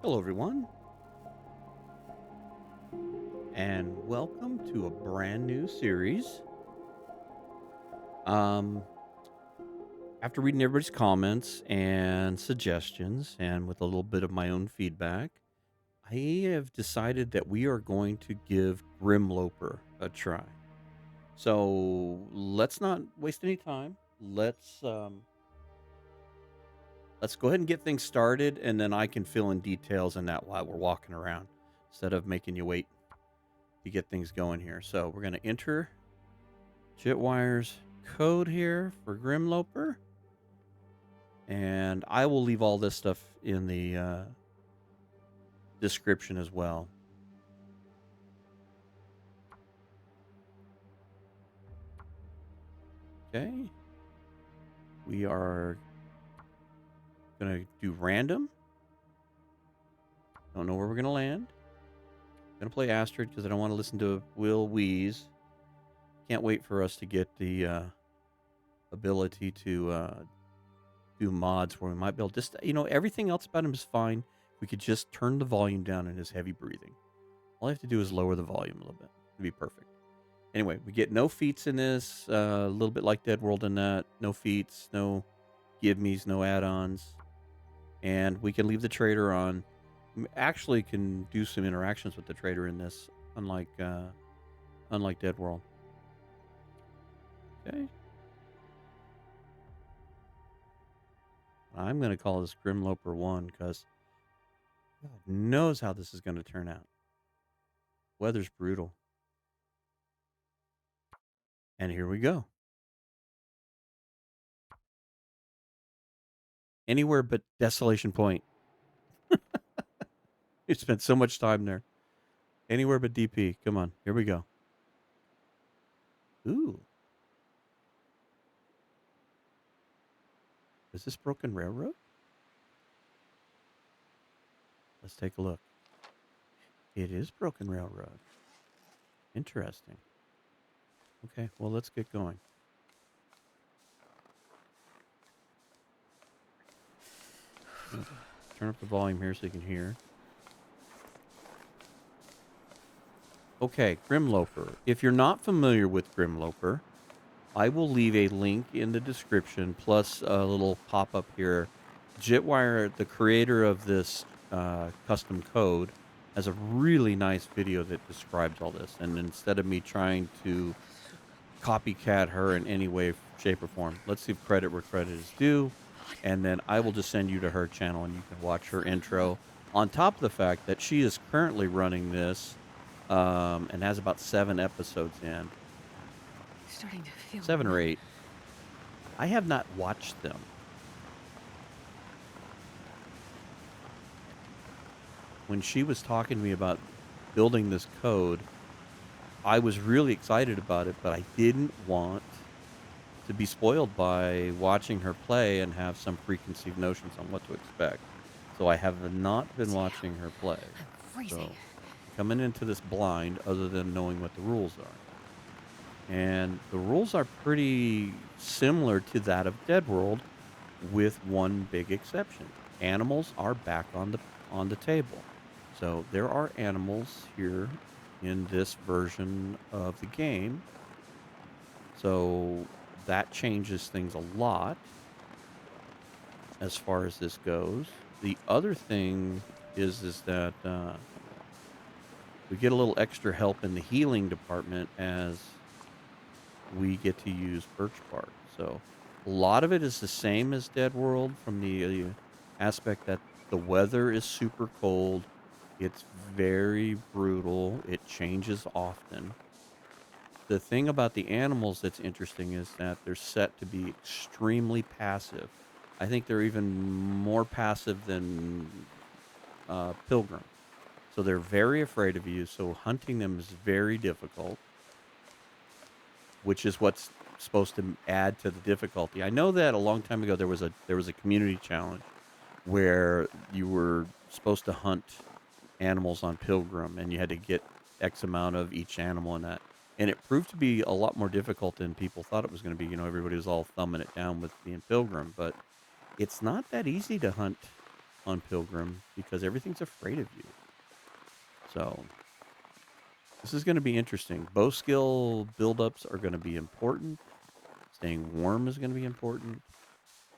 Hello, everyone, and welcome to a brand new series. Um, After reading everybody's comments and suggestions, and with a little bit of my own feedback, I have decided that we are going to give Grimloper a try. So let's not waste any time. Let's go ahead and get things started, and then I can fill in details in that while we're walking around, instead of making you wait to get things going here. So we're going to enter Jitwire's code here for Grimloper, and I will leave all this stuff in the description as well. Okay, we are gonna do random. Don't know where we're gonna land. Gonna play Astrid because I don't want to listen to Will wheeze. Can't wait for us to get the ability to do mods where we might be able to just, everything else about him is fine. We could just turn the volume down in his heavy breathing. All I have to do is lower the volume a little bit. It'd be perfect. Anyway, we get no feats in this. A little bit like Deadworld in that. No feats, no give-me's, no add-ons. And we can leave the trader on. Actually can do some interactions with the trader in this, unlike Deadworld. Okay. I'm going to call this Grimloper 1 because God knows how this is going to turn out. Weather's brutal. And here we go. Anywhere but Desolation Point. You spent so much time there. Anywhere but DP. Come on. Here we go. Ooh. Is this Broken Railroad? Let's take a look. It is Broken Railroad. Interesting. Okay, well, let's get going. Turn up the volume here so you can hear. Okay, Grimloper. If you're not familiar with Grimloper, I will leave a link in the description, plus a little pop-up here. Jitwire, the creator of this custom code, has a really nice video that describes all this. And instead of me trying to copycat her in any way, shape, or form, let's give credit where credit is due. And then I will just send you to her channel, and you can watch her intro. On top of the fact that she is currently running this and has about 7 episodes in. Starting to feel 7 or 8. I have not watched them. When she was talking to me about building this code, I was really excited about it, but I didn't want to be spoiled by watching her play and have some preconceived notions on what to expect. So I have not been watching her play. I'm freezing. So coming into this blind, other than knowing what the rules are. And the rules are pretty similar to that of Deadworld, with one big exception. Animals are back on the table. So there are animals here in this version of the game. So that changes things a lot as far as this goes. The other thing is that we get a little extra help in the healing department as we get to use birch bark. So a lot of it is the same as Deadworld, from the aspect that the weather is super cold. It's very brutal. It changes often. The thing about the animals that's interesting is that they're set to be extremely passive. I think they're even more passive than Pilgrim. So they're very afraid of you, so hunting them is very difficult, which is what's supposed to add to the difficulty. I know that a long time ago there was a community challenge where you were supposed to hunt animals on Pilgrim, and you had to get X amount of each animal in that. And it proved to be a lot more difficult than people thought it was going to be. Everybody was all thumbing it down with being Pilgrim, but it's not that easy to hunt on Pilgrim because everything's afraid of you. So this is going to be interesting. Bow skill buildups are going to be important. Staying warm is going to be important.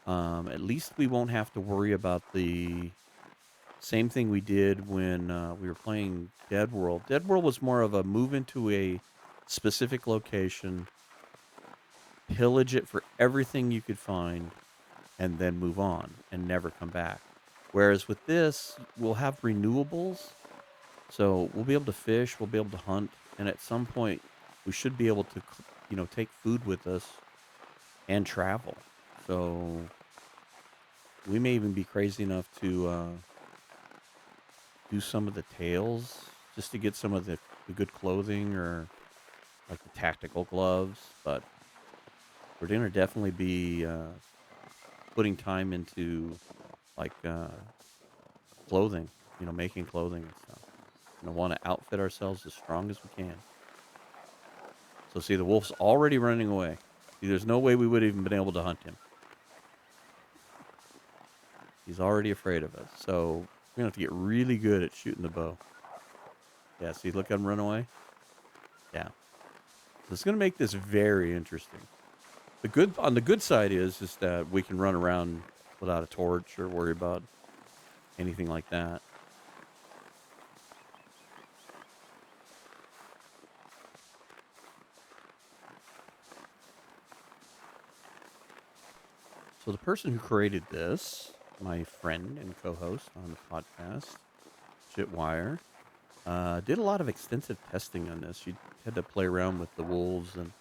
At least we won't have to worry about the same thing we did when we were playing Dead World. Dead World was more of a move into a specific location, pillage it for everything you could find, and then move on and never come back. Whereas with this, we'll have renewables. So we'll be able to fish, we'll be able to hunt, and at some point we should be able to, take food with us and travel. So we may even be crazy enough to do some of the tails just to get some of the good clothing or like the tactical gloves. But we're going to definitely be putting time into like clothing, making clothing and stuff. Want to outfit ourselves as strong as we can. So see, the wolf's already running away. See, there's no way we would have even been able to hunt him. He's already afraid of us. So we're going to have to get really good at shooting the bow. Yeah, see, look at him run away. Yeah. So it's going to make this very interesting. On the good side is that we can run around without a torch or worry about anything like that. So the person who created this, my friend and co-host on the podcast, Jitwire, did a lot of extensive testing on this. She had to play around with the wolves and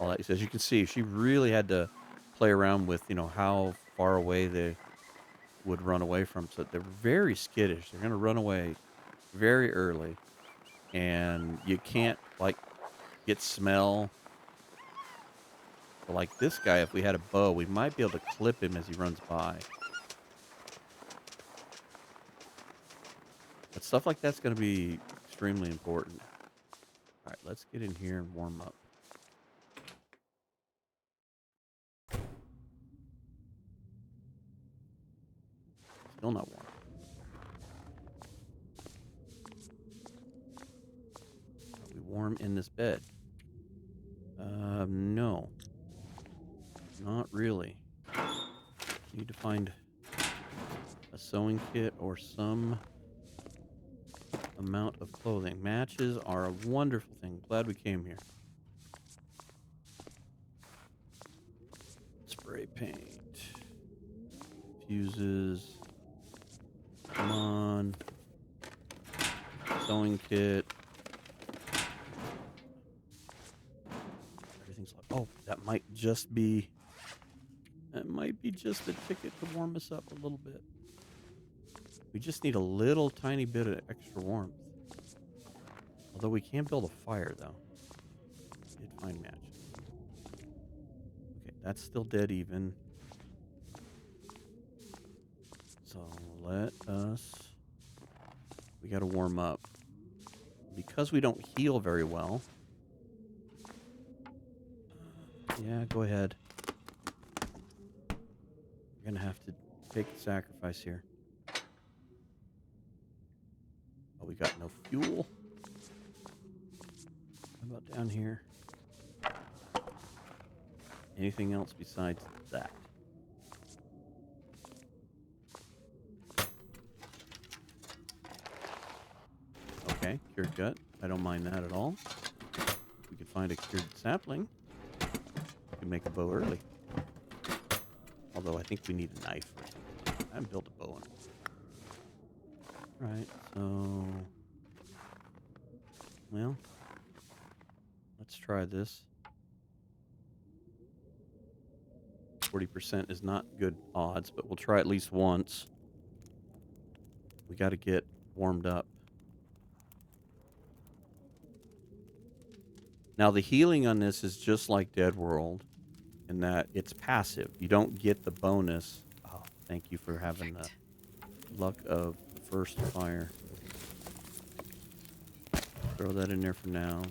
all that. As you can see, she really had to play around with, how far away they would run away from. So they're very skittish. They're going to run away very early. And you can't, get smell. But like this guy, if we had a bow, we might be able to clip him as he runs by. But stuff like that's going to be extremely important. All right, let's get in here and warm up. Still not warm. Are we warm in this bed? No. Not really. Need to find a sewing kit or some amount of clothing. Matches are a wonderful thing. Glad we came here. Spray paint. Fuses. Come on. Sewing kit. Everything's like, oh, that might just be just a ticket to warm us up a little bit. We just need a little tiny bit of extra warmth. Although we can build a fire, though. Did find matches. Okay, that's still dead even. So let us... We gotta warm up. Because we don't heal very well... Yeah, go ahead. We're gonna have to take the sacrifice here. Oh, we got no fuel. How about down here? Anything else besides that? Okay, cured gut. I don't mind that at all. If we could find a cured sapling, we can make a bow early. Although I think we need a knife. I haven't built a bow in. Alright, so... Well, let's try this. 40% is not good odds, but we'll try at least once. We got to get warmed up. Now, the healing on this is just like Dead World in that it's passive. You don't get the bonus. Oh, thank you for having the luck of the first fire. Throw that in there for now.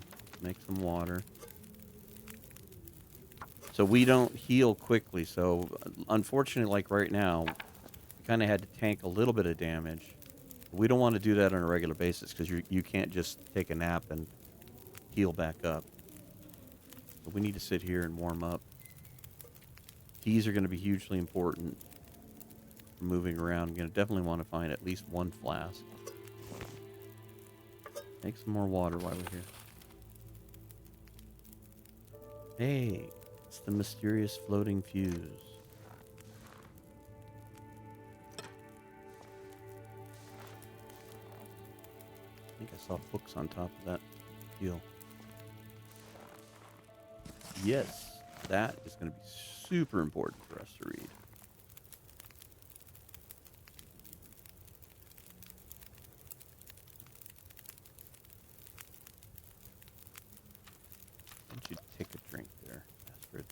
Make some water. So we don't heal quickly. So unfortunately, like right now, kind of had to tank a little bit of damage. We don't want to do that on a regular basis because you can't just take a nap and heal back up. So we need to sit here and warm up. Keys are going to be hugely important for moving around. I'm going to definitely want to find at least one flask. Make some more water while we're here. Hey, it's the mysterious floating fuse. I think I saw books on top of that deal. Yes, that is going to be super important for us to read. Why don't you take a drink there, Astrid?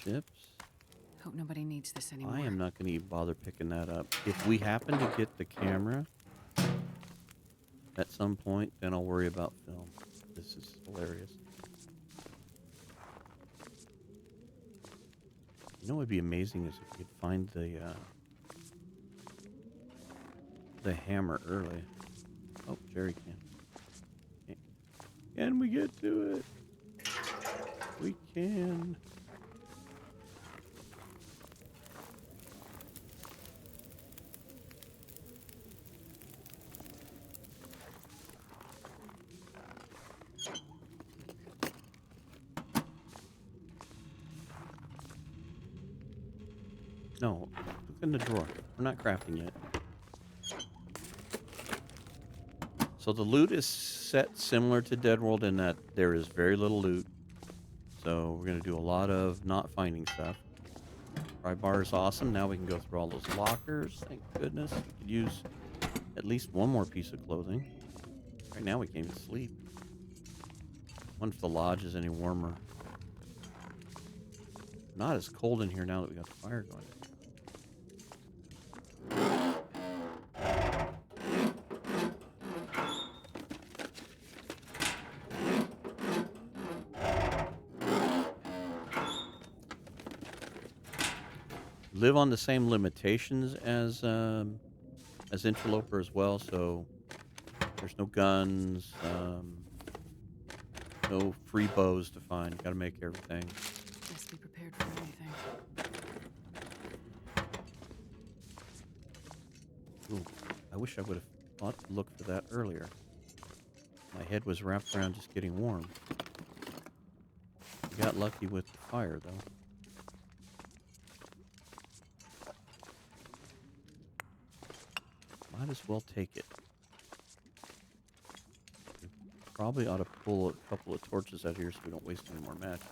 Chips. Hope nobody needs this anymore. I am not going to even bother picking that up. If we happen to get the camera at some point, then I'll worry about film. This is hilarious. You know what would be amazing is if we could find the hammer early. Oh, Jerry can. Can we get to it? We can. No, look in the drawer. We're not crafting yet. So the loot is set similar to Deadworld in that there is very little loot. So we're going to do a lot of not finding stuff. Pry bar is awesome. Now we can go through all those lockers. Thank goodness. We could use at least one more piece of clothing. Right now we can't even sleep. Wonder if the lodge is any warmer. Not as cold in here now that we got the fire going. Live on the same limitations as Interloper as well, so there's no guns, no free bows to find. Got to make everything. Best be prepared for anything. Ooh, I wish I would have thought to look for that earlier. My head was wrapped around just getting warm. We got lucky with the fire, though. Might as well take it. We probably ought to pull a couple of torches out here so we don't waste any more matches.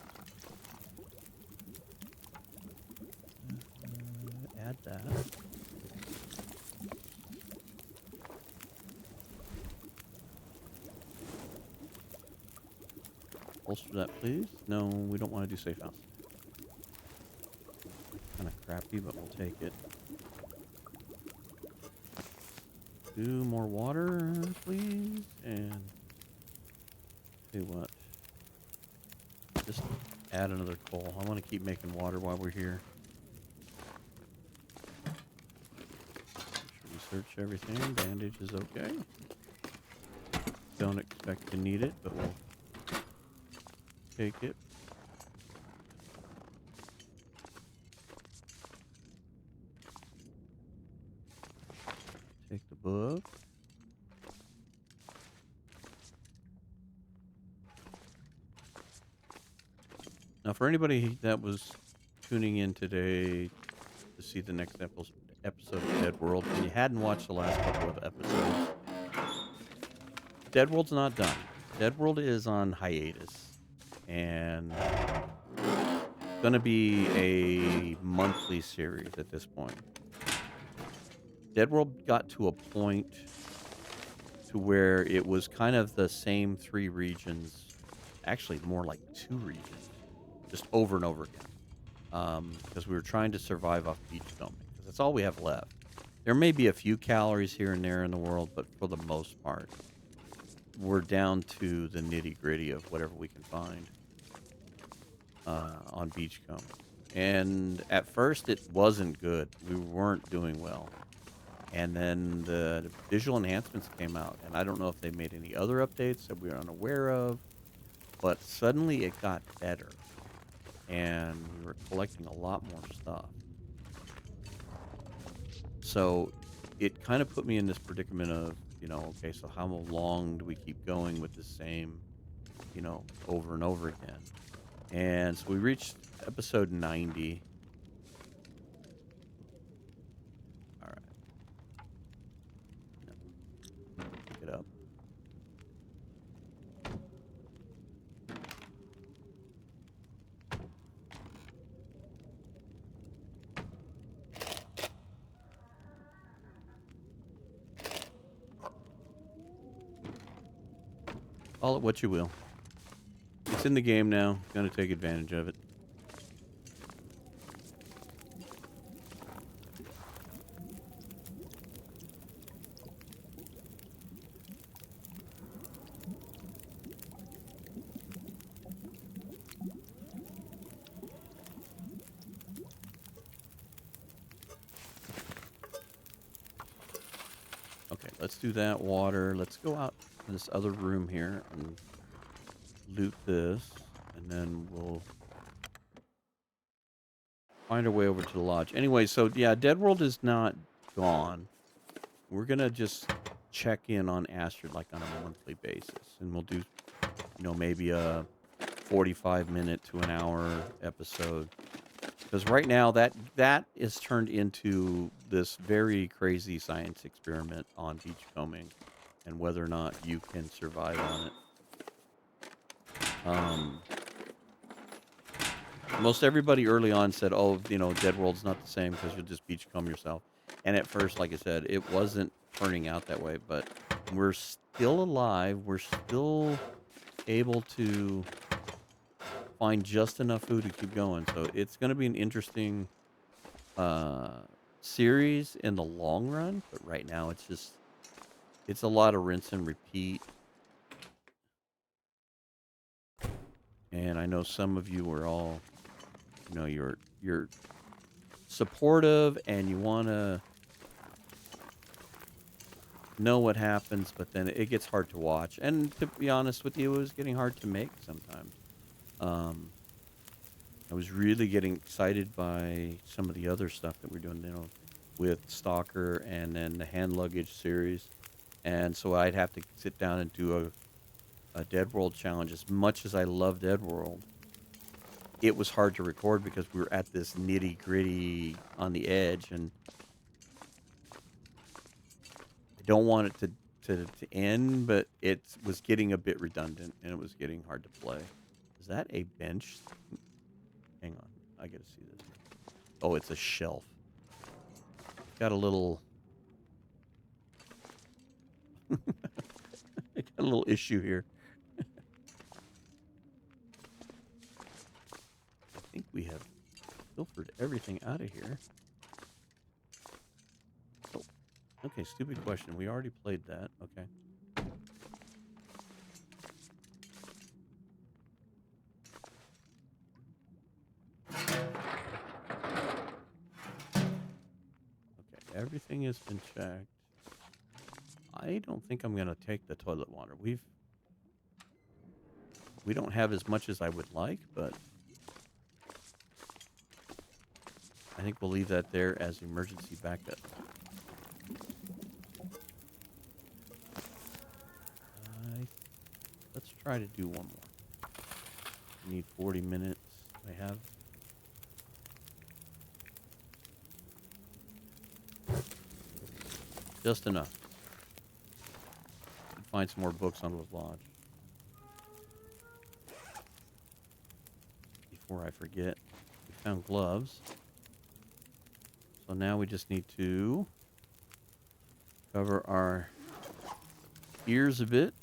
Add that. Holster that, please. No, we don't want to do safe house. Kind of crappy, but we'll take it. 2 more water, please, and do what? Just add another coal. I want to keep making water while we're here. Research everything. Bandage is okay. Don't expect to need it, but we'll take it. Take the book. Now, for anybody that was tuning in today to see the next episode of Deadworld, and you hadn't watched the last couple of episodes, Deadworld's not done. Deadworld is on hiatus, and it's going to be a monthly series at this point. Deadworld got to a point to where it was kind of the same 3 regions, actually more like 2 regions, just over and over again, because we were trying to survive off beach filming, because that's all we have left There may be a few calories here and there in the world, but for the most part, we're down to the nitty-gritty of whatever we can find on Beachcomb. And at first, it wasn't good. We weren't doing well. And then the visual enhancements came out, and I don't know if they made any other updates that we are unaware of, but suddenly it got better, and we were collecting a lot more stuff. So it kind of put me in this predicament of, okay, so how long do we keep going with the same, over and over again? And so we reached episode 90. All right. Pick it up. Call it what you will. It's in the game now. Gonna take advantage of it. Okay, let's do that water. Let's go out in this other room here and loot this, and then we'll find our way over to the lodge. Anyway, so yeah, Deadworld is not gone. We're gonna just check in on Astrid like on a monthly basis, and we'll do, maybe a 45-minute to an hour episode. Because right now that is turned into this very crazy science experiment on beachcombing and whether or not you can survive on it. Most everybody early on said, oh, Deadworld's not the same because you'll just beachcomb yourself. And at first, like I said, it wasn't turning out that way, but we're still alive. We're still able to find just enough food to keep going. So it's going to be an interesting series in the long run. But right now, it's a lot of rinse and repeat. And I know some of you are all, you're supportive and you want to know what happens, but then it gets hard to watch. And to be honest with you, it was getting hard to make sometimes. I was really getting excited by some of the other stuff that we're doing, with Stalker and then the hand luggage series. And so I'd have to sit down and do a Deadworld challenge. As much as I love Deadworld, it was hard to record because we were at this nitty gritty on the edge, and I don't want it to end, but it was getting a bit redundant and it was getting hard to play. Is that a bench? Hang on, I gotta see this. Oh, it's a shelf. Got a little I got a little issue here. I think we have filtered everything out of here. Oh, okay, stupid question. We already played that. Okay. Everything has been checked. I don't think I'm going to take the toilet water. We don't have as much as I would like, but I think we'll leave that there as emergency backup. Let's try to do one more. We need 40 minutes. I have... just enough. Find some more books on the lodge. Before I forget, we found gloves. So now we just need to cover our ears a bit.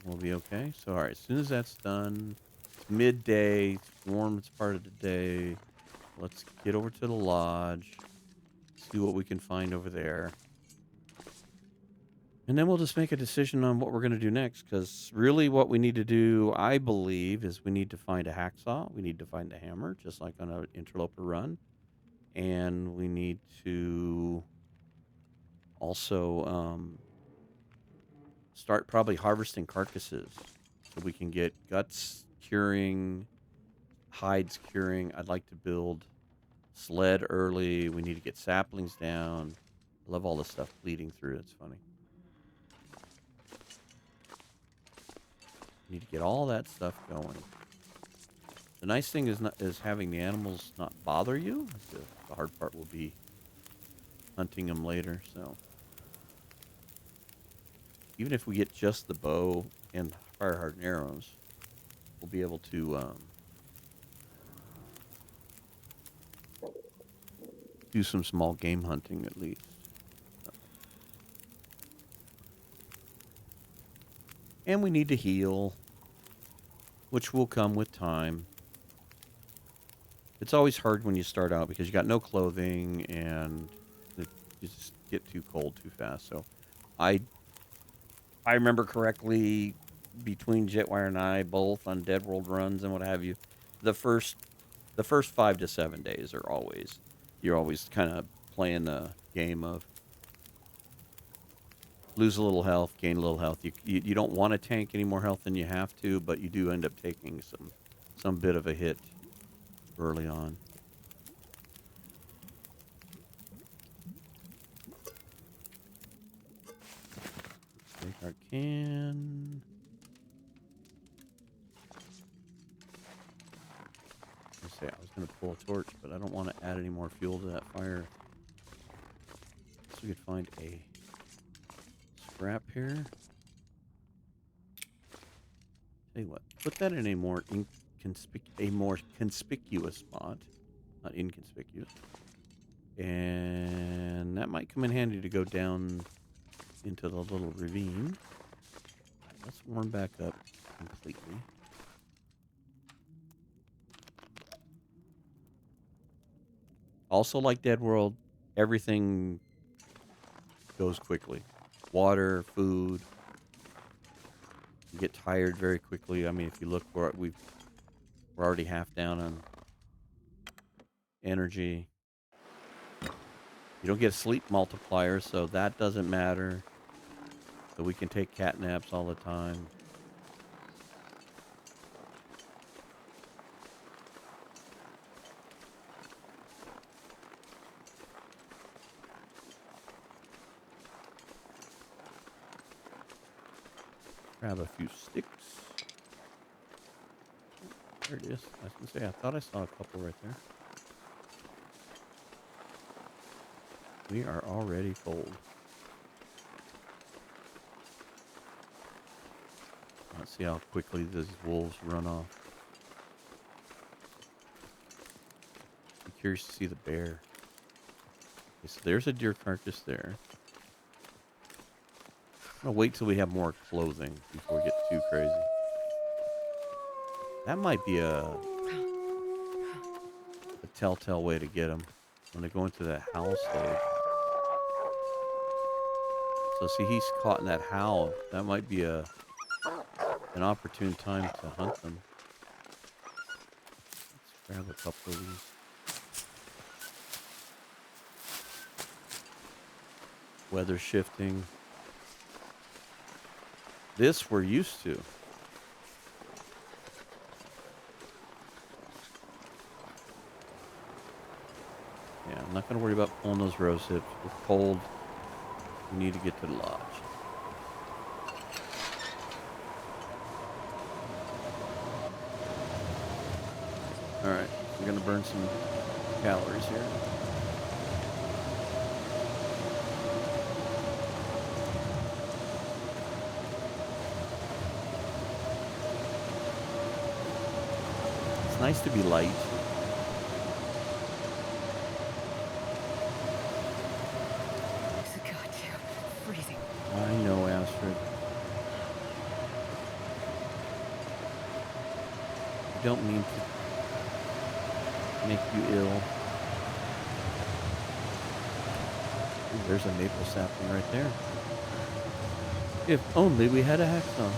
We'll be okay. So, all right, as soon as that's done, it's midday, it's warm, it's part of the day. Let's get over to the lodge, See what we can find over there. And then we'll just make a decision on what we're going to do next. Because really what we need to do, I believe, is we need to find a hacksaw. We need to find a hammer, just like on an interloper run. And we need to also start probably harvesting carcasses. So we can get guts curing, hides curing. I'd like to build sled early. We need to get saplings down. I love all this stuff bleeding through. It's funny. Need to get all that stuff going. The nice thing is having the animals not bother you. The hard part will be hunting them later. So even if we get just the bow and fire hardened arrows, we'll be able to do some small game hunting at least. And we need to heal, which will come with time. It's always hard when you start out because you got no clothing and you just get too cold too fast. So I remember correctly, between Jitwire and I, both on Deadworld runs and what have you, the first 5 to 7 days are always, you're always kind of playing the game of lose a little health, gain a little health. You don't want to tank any more health than you have to, but you do end up taking some bit of a hit early on. Take our can. I was going to pull a torch, but I don't want to add any more fuel to that fire. So we could find a scrap here. Tell you what, put that in a more conspicuous spot, not inconspicuous. And that might come in handy to go down into the little ravine. Let's warm back up completely. Also, like Deadworld, everything goes quickly. Water, food. You get tired very quickly. I mean, if you look for it, we're already half down on energy. You don't get a sleep multiplier, so that doesn't matter. So we can take cat naps all the time. Grab a few sticks. There it is. I was going to say, I thought I saw a couple right there. We are already full. Let's see how quickly these wolves run off. I'm curious to see the bear. Okay, so there's a deer carcass there. I'm going to wait till we have more clothing before we get too crazy. That might be a telltale way to get them when they go into that howl stage. So see, he's caught in that howl. That might be an opportune time to hunt them. Let's grab a couple of these. Weather shifting. This we're used to. Yeah, I'm not going to worry about pulling those rose hips. We're cold. We need to get to the lodge. Alright, we're going to burn some calories here. It's nice to be light. I know, Astrid. I don't mean to make you ill. Ooh, there's a maple sapling right there. If only we had a hacksaw.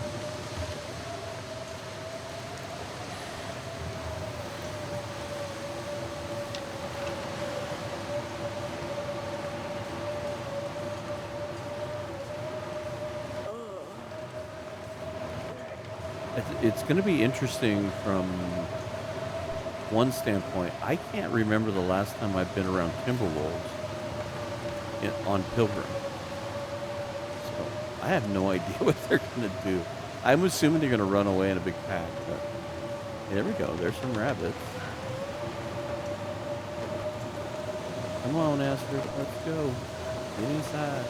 It's going to be interesting from one standpoint. I can't remember the last time I've been around Timberwolves on Pilgrim. So I have no idea what they're going to do. I'm assuming they're going to run away in a big pack. But there we go. There's some rabbits. Come on, Astrid. Let's go. Get inside.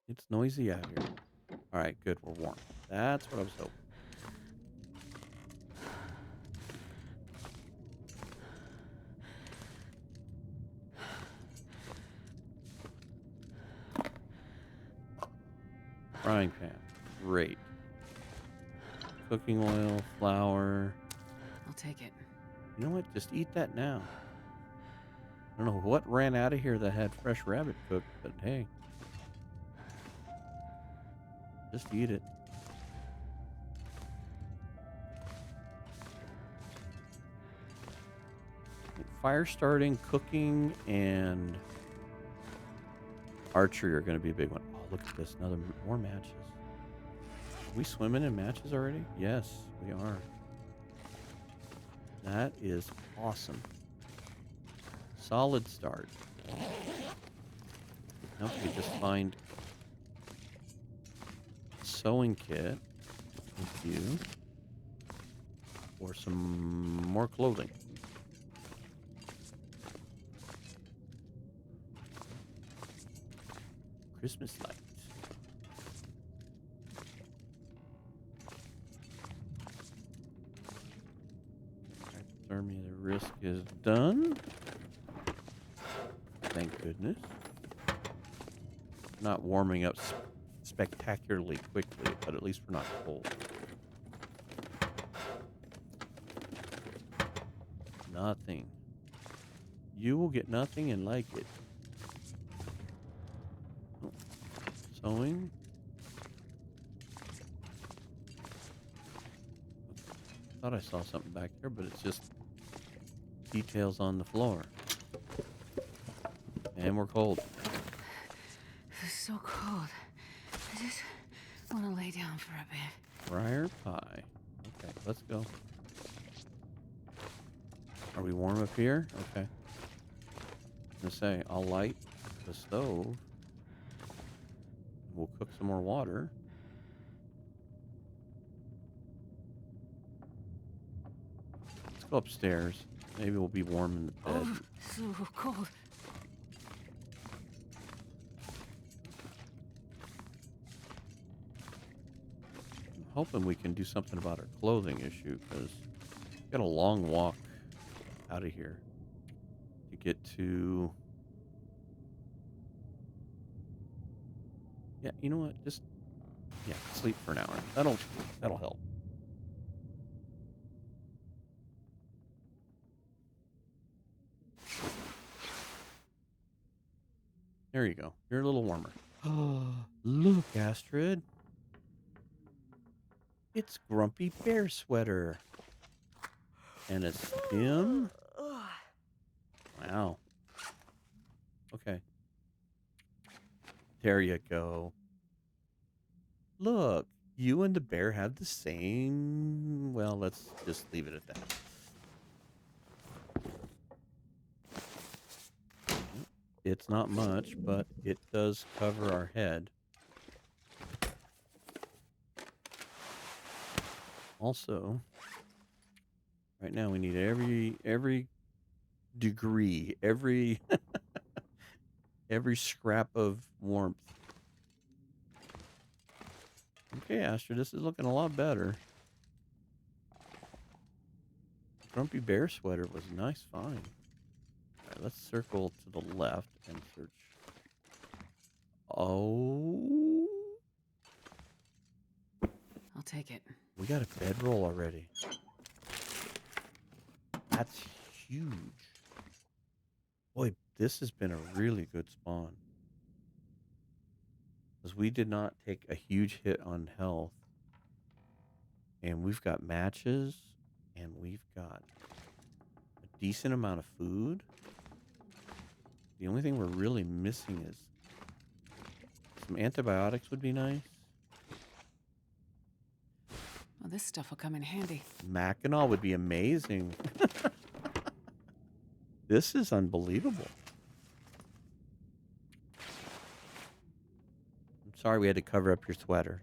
It's noisy out here. All right, good. We're warm. That's what I was hoping. Frying pan. Great. Cooking oil, flour. I'll take it. You know what? Just eat that now. I don't know what ran out of here that had fresh rabbit cooked, but hey. Just eat it. Fire starting, cooking, and archery are going to be a big one. Oh, look at this. More matches. Are we swimming in matches already? Yes, we are. That is awesome. Solid start. Now we just find sewing kit with you or some more clothing. Christmas lights. Hypothermia, the risk is done. Thank goodness. Not warming up spectacularly quickly, but at least we're not cold. Nothing. You will get nothing and like it. Oh. Sewing. Thought I saw something back there, but it's just details on the floor. And we're cold. It's so cold. I just want to lay down for a bit. Briar pie. Okay, let's go. Are we warm up here? Okay. I'm gonna say, I'll light the stove. We'll cook some more water. Let's go upstairs. Maybe we'll be warm in the bed. Oh, so cold. I'm hoping we can do something about our clothing issue, because we've got a long walk out of here to get to... Yeah, you know what? Just, yeah, sleep for an hour. That'll help. There you go. You're a little warmer. Oh, look, Astrid. It's Grumpy Bear Sweater. And a stem. Wow. Okay. There you go. Look, you and the bear have the same... Well, let's just leave it at that. It's not much, but it does cover our head. Also, right now we need every degree, every every scrap of warmth. Okay, Astrid, this is looking a lot better. Grumpy Bear Sweater was a nice find. All right, let's circle to the left and search. Oh. I'll take it. We got a bedroll already. That's huge. Boy, this has been a really good spawn. Because we did not take a huge hit on health. And we've got matches. And we've got a decent amount of food. The only thing we're really missing is some antibiotics would be nice. Well, this stuff will come in handy. Mackinac would be amazing. This is unbelievable. I'm sorry we had to cover up your sweater.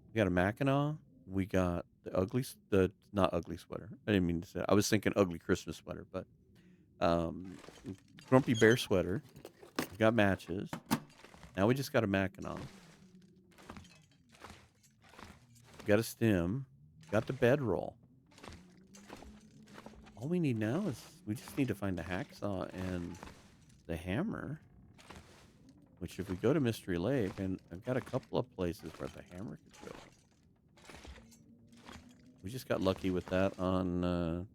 We got a Mackinac. We got the not ugly sweater. I didn't mean to say that. I was thinking ugly Christmas sweater, but Grumpy Bear sweater. We got matches. Now we just got a Mackinac. We got a stem. Got the bedroll. All we need now is we just need to find the hacksaw and the hammer. Which if we go to Mystery Lake, and I've got a couple of places where the hammer could go. We just got lucky with that on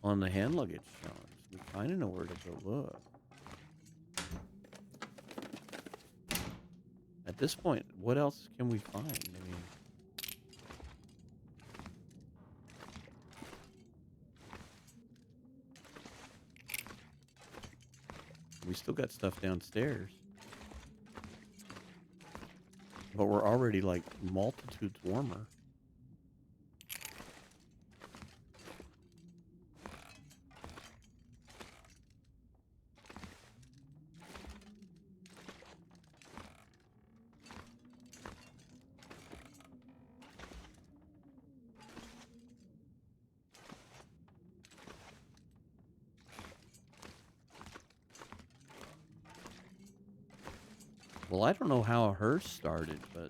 the hand luggage shops. We kind of know where to go look. At this point, what else can we find? I mean, we still got stuff downstairs. But we're already like multitudes warmer. Well, I don't know how hers started, but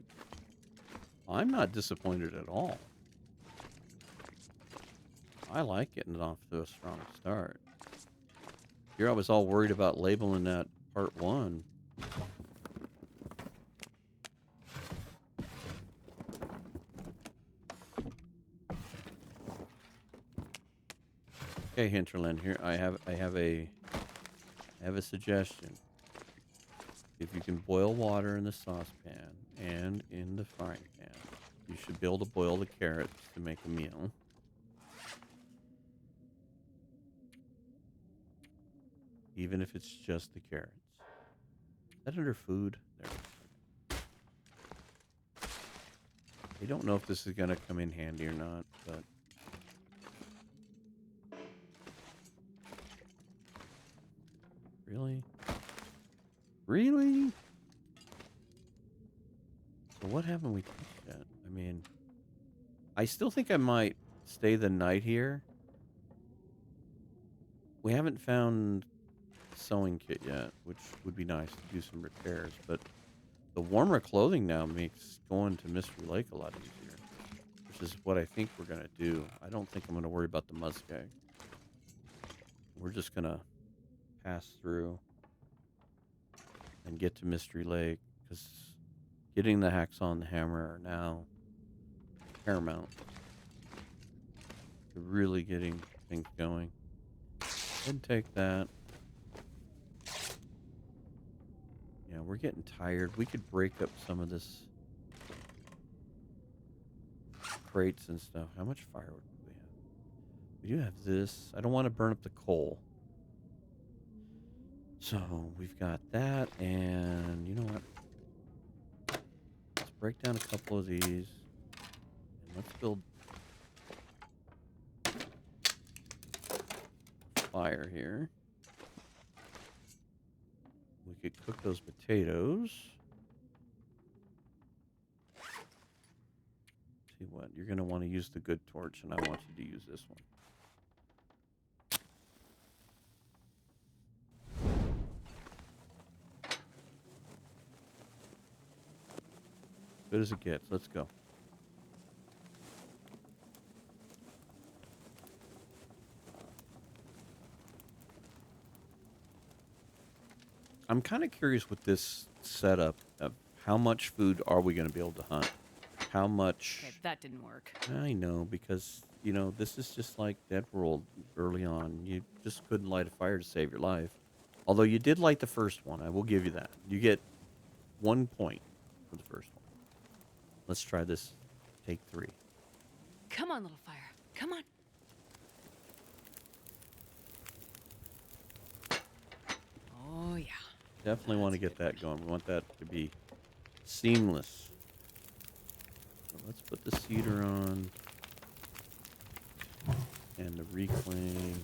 I'm not disappointed at all. I like getting it off to a strong start. Here I was all worried about labeling that part 1. Okay, Hinterland, here I have a suggestion. If you can boil water in the saucepan and in the frying pan, you should be able to boil the carrots to make a meal. Even if it's just the carrots. Is that under food? There. I don't know if this is going to come in handy or not, but... Really? Really? So what haven't we touched yet? I mean, I still think I might stay the night here. We haven't found sewing kit yet, which would be nice to do some repairs, but the warmer clothing now makes going to Mystery Lake a lot easier, which is what I think we're going to do. I don't think I'm going to worry about the muskeg. We're just going to pass through and get to Mystery Lake, because getting the hacksaw and the hammer are now paramount to really getting things going. And take that. Yeah, we're getting tired. We could break up some of this crates and stuff. How much firewood do we have? We do have this. I don't want to burn up the coal. So we've got that, and you know what? Let's break down a couple of these, and let's build fire here. We could cook those potatoes. See what? You're going to want to use the good torch, and I want you to use this one. Good as it gets. Let's go. I'm kind of curious with this setup of how much food are we going to be able to hunt? how much... Okay, that didn't work. I know, because, you know, this is just like Deadworld early on. You just couldn't light a fire to save your life. Although you did light the first one. I will give you that. You get 1 point for the first one. Let's try this. Take 3. Come on, little fire. Come on. Oh, yeah. Definitely want to get that going. We want that to be seamless. So let's put the cedar on. And the reclaim.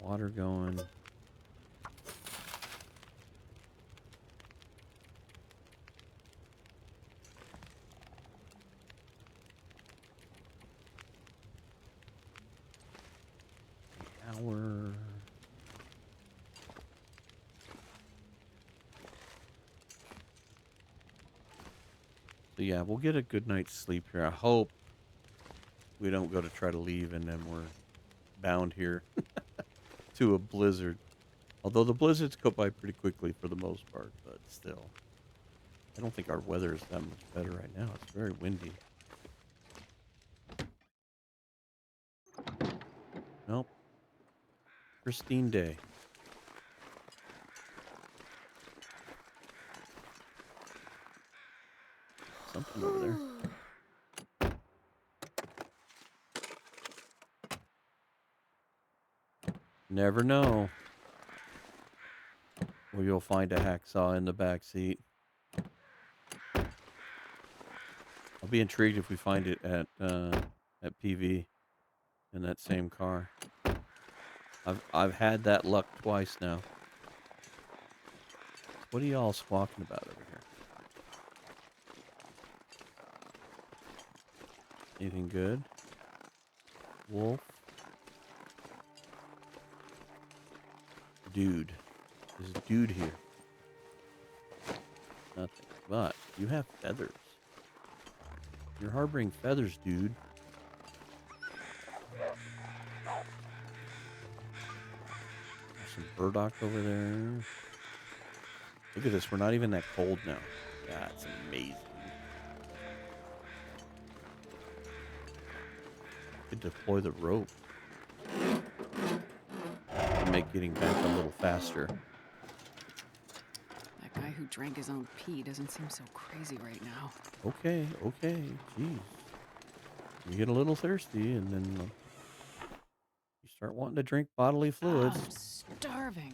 Water going. Hour. So yeah, we'll get a good night's sleep here. I hope we don't go to try to leave and then we're bound here to a blizzard. Although the blizzards go by pretty quickly for the most part, but still. I don't think our weather is that much better right now. It's very windy. Nope. Pristine day. Something over there. Never know. Or you'll find a hacksaw in the back seat. I'll be intrigued if we find it at PV in that same car. I've had that luck twice now. What are y'all squawking about over here? Anything good? Wolf? Dude. There's a dude here. Nothing. But you have feathers. You're harboring feathers, dude. There's some burdock over there. Look at this. We're not even that cold now. That's amazing. Could deploy the rope. To make getting back a little faster. That guy who drank his own pee doesn't seem so crazy right now. Okay, okay. Jeez. You get a little thirsty and then you start wanting to drink bodily fluids. I'm starving.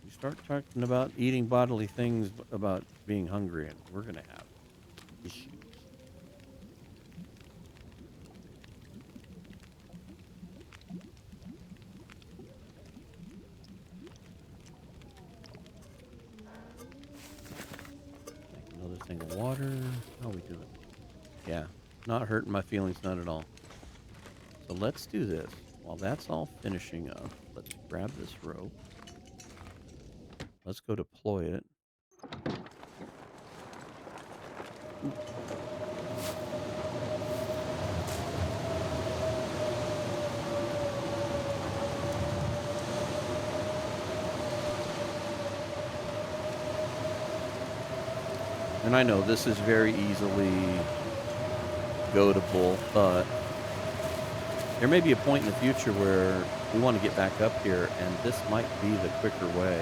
You start talking about eating bodily things, about being hungry, and we're going to have issues. Another thing of water. How are we doing? Yeah, not hurting my feelings, not at all. So let's do this. While that's all finishing up, let's grab this rope. Let's go deploy it. And I know this is very easily goatable, but there may be a point in the future where we want to get back up here, and this might be the quicker way.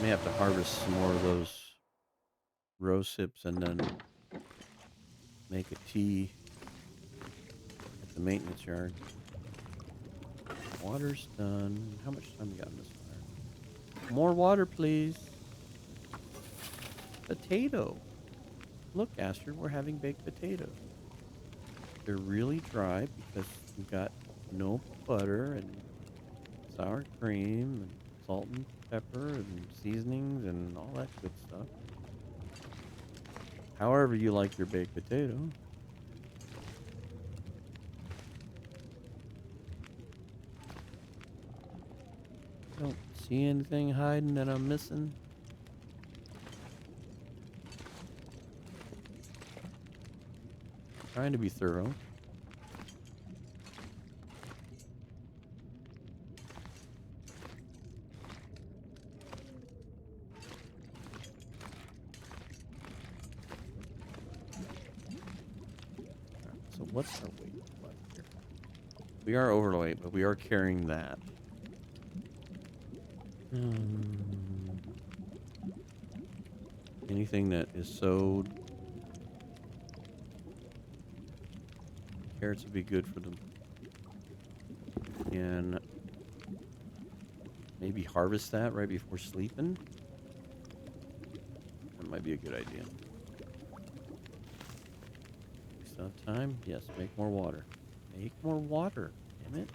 May have to harvest some more of those rose hips and then make a tea at the maintenance yard. Water's done. How much time we got in this fire? More water, please. Potato. Look, Astrid, we're having baked potatoes. They're really dry because we've got no butter and sour cream and salt and pepper and seasonings and all that good stuff. However you like your baked potato. Don't See anything hiding that I'm missing? Trying to be thorough. So what's our weight like here? We are overweight, but we are carrying that. Anything that is sowed. Carrots would be good for them. And maybe harvest that right before sleeping. That might be a good idea. Still have time? Yes, make more water. Make more water, damn it.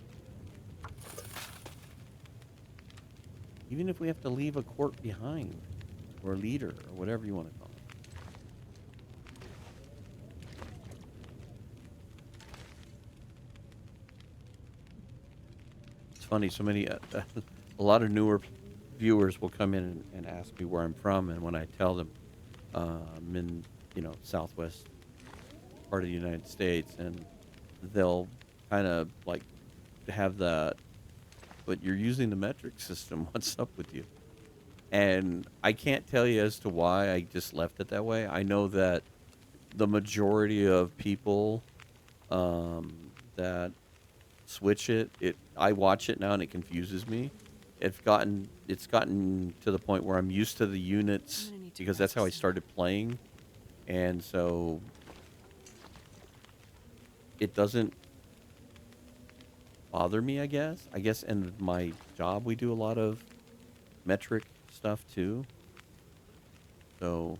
Even if we have to leave a quart behind, or a liter, or whatever you want to call it. It's funny, so many, a lot of newer viewers will come in and ask me where I'm from, and when I tell them I'm in, southwest part of the United States, and they'll kind of like have that, but you're using the metric system, what's up with you? And I can't tell you as to why I just left it that way. I know that the majority of people that switch it, I watch it now and it confuses me. It's gotten to the point where I'm used to the units because that's how I started playing, and so it doesn't bother me, I guess. In my job we do a lot of metric stuff too. So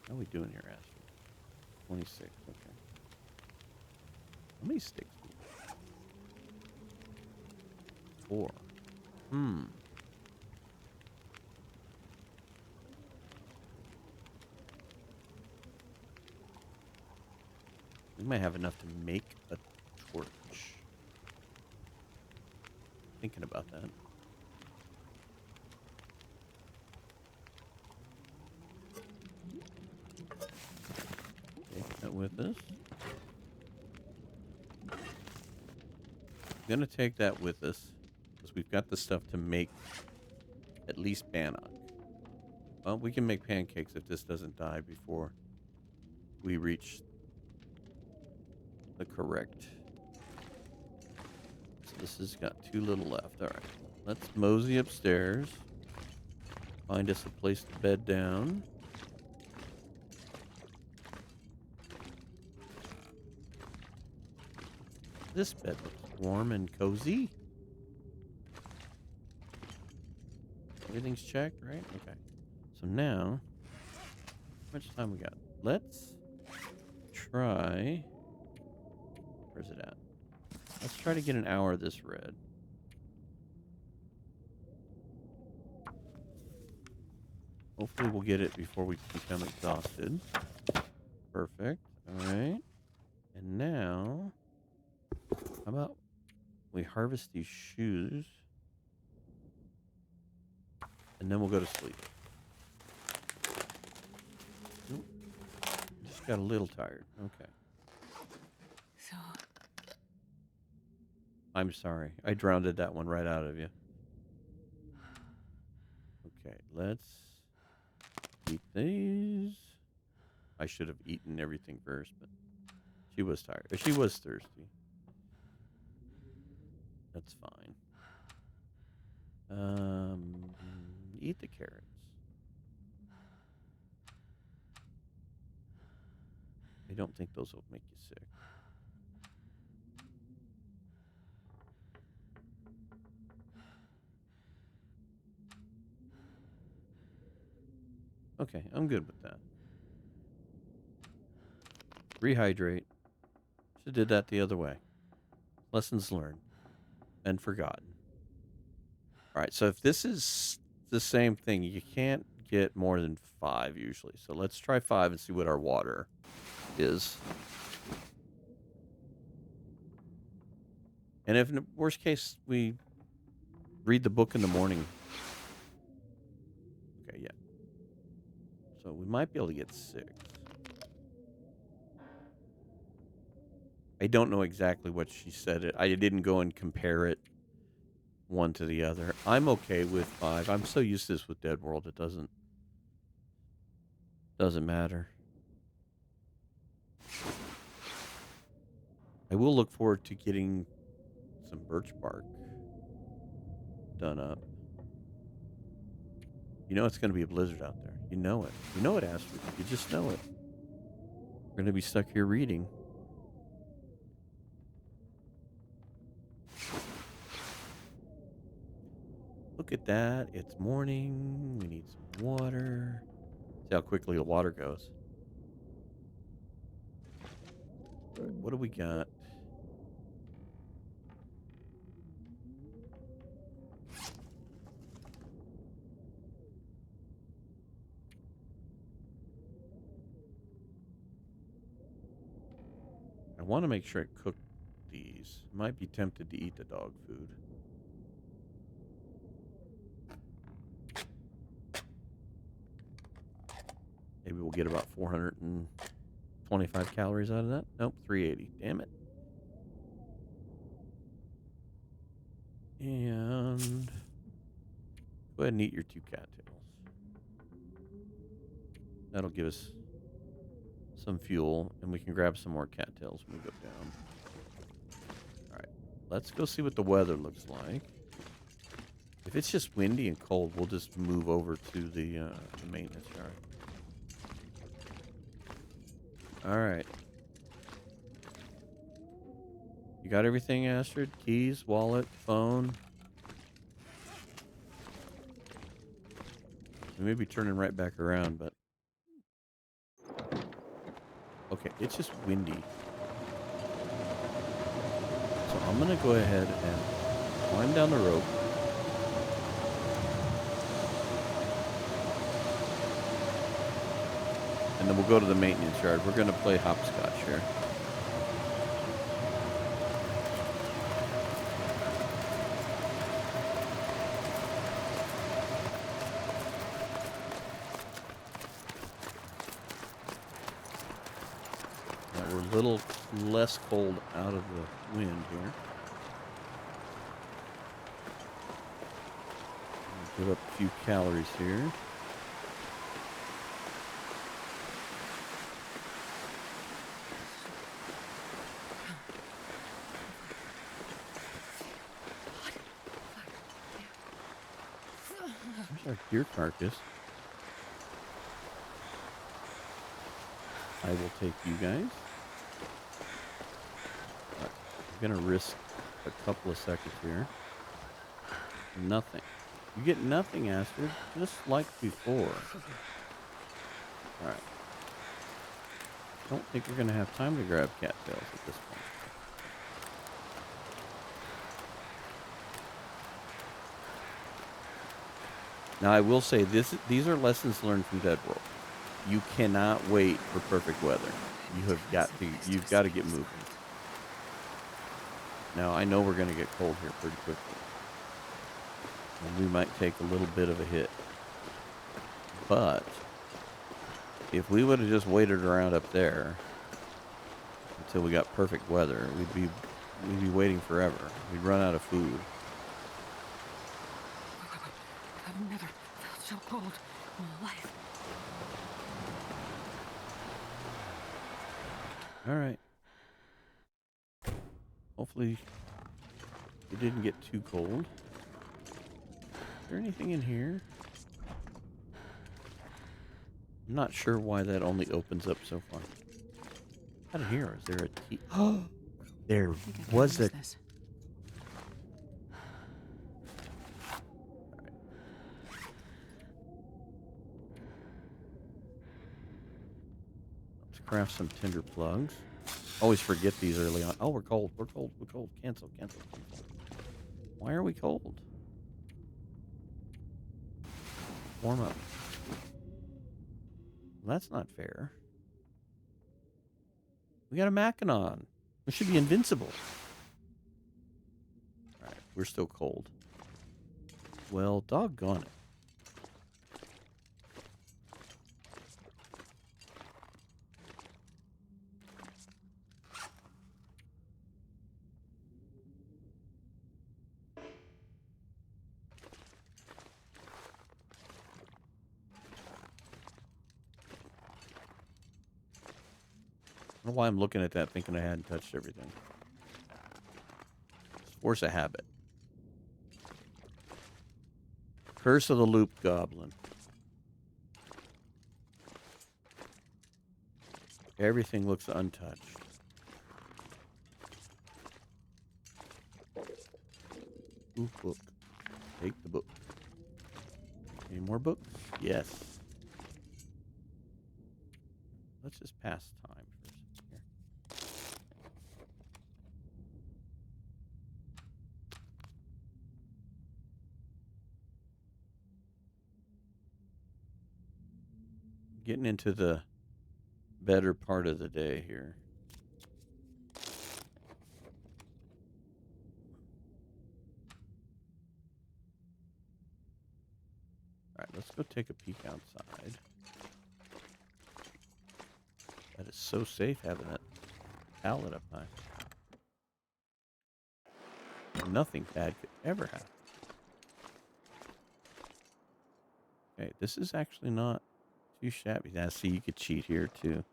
how are we doing here, Astrid? 26, okay. How many sticks do we have? 4. We might have enough to make a torch. Thinking about that. Take that with us. I'm gonna take that with us because we've got the stuff to make at least bannock. Well, we can make pancakes if this doesn't die before we reach the correct. So this has got 2 little left. All right, let's mosey upstairs. Find us a place to bed down. This bed looks warm and cozy. Everything's checked, right? Okay. So now, how much time we got? Let's try. Where's it at? Let's try to get an hour of this red. Hopefully we'll get it before we become exhausted. Perfect. All right. And now, how about we harvest these shoes, and then we'll go to sleep. Oop. Just got a little tired. Okay. So, I'm sorry. I drowned that one right out of you. Okay, let's eat these. I should have eaten everything first, but she was tired. She was thirsty. That's fine. Eat the carrots. I don't think those will make you sick. Okay, I'm good with that. Rehydrate. Should have did that the other way. Lessons learned and forgotten. All right, so if this is the same thing, you can't get more than 5 usually. So let's try 5 and see what our water is. And if in the worst case, we read the book in the morning. Okay, yeah. So we might be able to get 6. I don't know exactly what she said. I didn't go and compare it one to the other. I'm okay with 5. I'm so used to this with Deadworld, it doesn't matter. I will look forward to getting some birch bark done up. You know it's going to be a blizzard out there. You know it. You know it, Astrid. You just know it. We're going to be stuck here reading. Look at that. It's morning. We need some water. See how quickly the water goes. All right, what do we got? I want to make sure I cook these. Might be tempted to eat the dog food. Maybe we'll get about 425 calories out of that. Nope, 380. Damn it. And go ahead and eat your 2 cattails. That'll give us some fuel, and we can grab some more cattails when we go down. Alright, let's go see what the weather looks like. If it's just windy and cold, we'll just move over to the maintenance yard. Alright. You got everything, Astrid? Keys, wallet, phone? We may be turning right back around, but... Okay, it's just windy. So I'm going to go ahead and climb down the rope. And then we'll go to the maintenance yard. We're going to play hopscotch here. Now we're a little less cold out of the wind here. Give up a few calories here. There's our deer carcass. I will take you guys. I'm going to risk a couple of seconds here. Nothing. You get nothing, Astrid. Just like before. Alright. Don't think we're going to have time to grab cattails at this point. Now, I will say these are lessons learned from Deadworld. You cannot wait for perfect weather. You've got to get moving. Now, I know we're going to get cold here pretty quickly. And we might take a little bit of a hit. But if we would have just waited around up there until we got perfect weather, we'd be waiting forever. We'd run out of food. I've never felt so cold in my life. All right. Hopefully it didn't get too cold. Is there anything in here? I'm not sure why that only opens up so far. Out of here, is there a key? Oh, there was a... This. Let's craft some tinder plugs. Always forget these early on. Oh, we're cold. We're cold. We're cold. Cancel. Cancel. Cancel. Why are we cold? Warm up. Well, that's not fair. We got a Mackinac. We should be invincible. All right, we're still cold. Well, doggone it. I don't know why I'm looking at that thinking I hadn't touched everything. Force a habit. Curse of the Loop Goblin. Everything looks untouched. Ooh, book. Take the book. Any more books? Yes. Let's just pass time for a second here. Getting into the better part of the day here. All right, let's go take a peek outside. That is so safe having that pallet up high. Nothing bad could ever happen. Okay, this is actually not too shabby. Now, see, you could cheat here, too.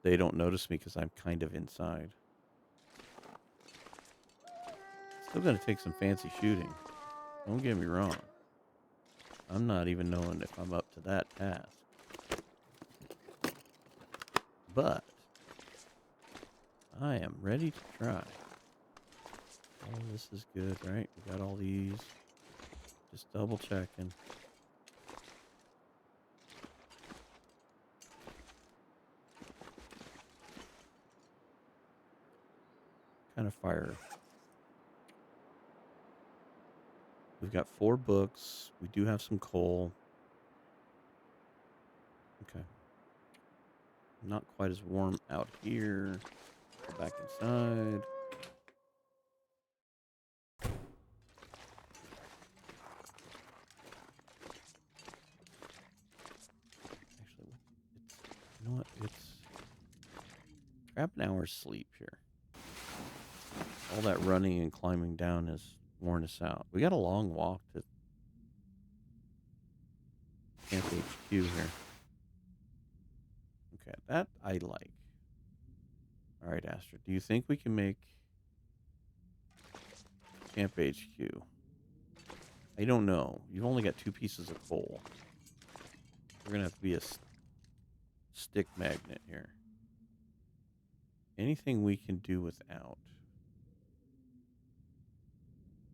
They don't notice me because I'm kind of inside. Still going to take some fancy shooting. Don't get me wrong. I'm not even knowing if I'm up to that task. But I am ready to try. Oh, this is good, right? We got all these. Just double checking. Kind of fire. We've got 4 books. We do have some coal. Okay. Not quite as warm out here. Go back inside. Actually, you know what? Grab an hour's sleep here. All that running and climbing down has worn us out. We got a long walk to Camp HQ here. Okay, that I like. All right, Astrid, do you think we can make Camp HQ? I don't know. You've only got 2 pieces of coal. We're going to have to be a stick magnet here. Anything we can do without?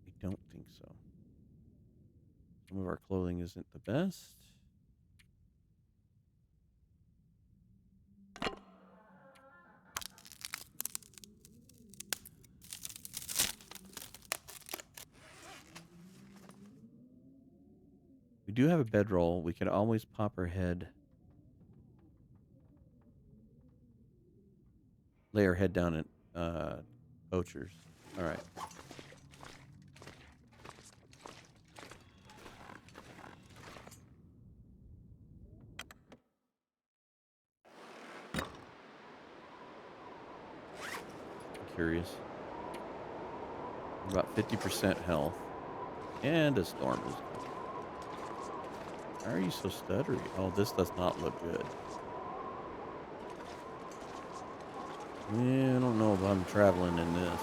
I don't think so. Some of our clothing isn't the best. We do have a bedroll. We could always pop our head. Lay our head down at poachers. All right. I'm curious. About 50% health. And a storm is coming. Why are you so stuttery? Oh, this does not look good. Yeah, I don't know if I'm traveling in this.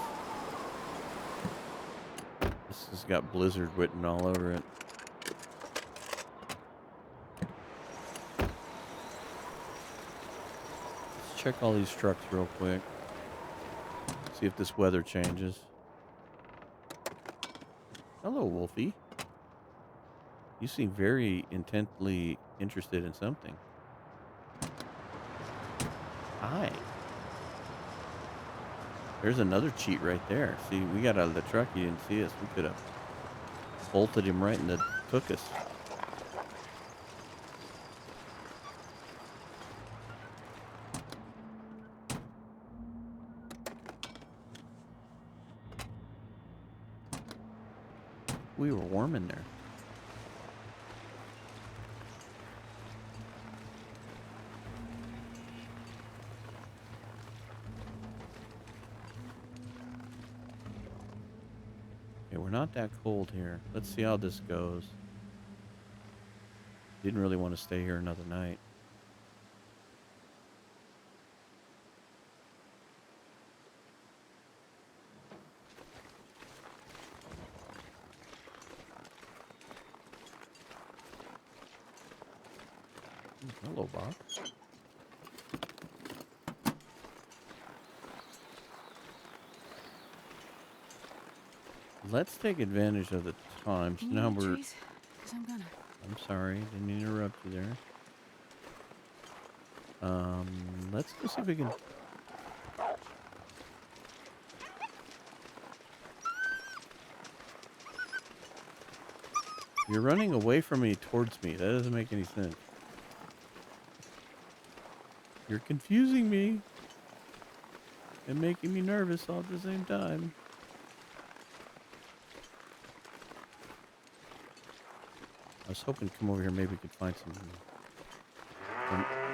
This has got blizzard written all over it. Let's check all these trucks real quick. See if this weather changes. Hello, Wolfie. You seem very intently interested in something. Hi. There's another cheat right there. See, we got out of the truck. You didn't see us. We could have bolted him right in the tuchus. We were warm in there. Okay, we're not that cold here. Let's see how this goes. Didn't really want to stay here another night. Hello, Bob. Let's take advantage of the time. So now we're... Cheese? 'Cause I'm gonna. I'm sorry, didn't interrupt you there. Let's go see if we can... You're running away from me towards me. That doesn't make any sense. You're confusing me and making me nervous all at the same time. I was hoping to come over here, maybe we could find some...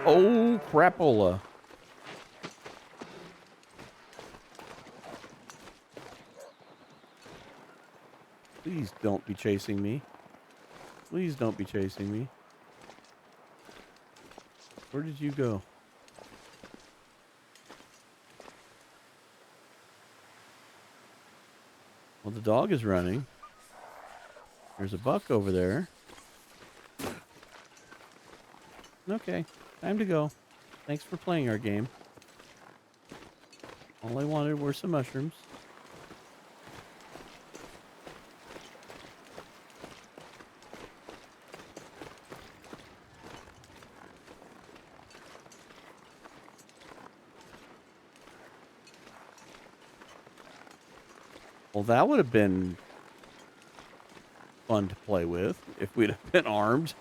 Oh, crapola. Please don't be chasing me. Please don't be chasing me. Where did you go? Well, the dog is running. There's a buck over there. Okay, time to go. Thanks for playing our game. All I wanted were some mushrooms. Well, that would have been fun to play with if we'd have been armed.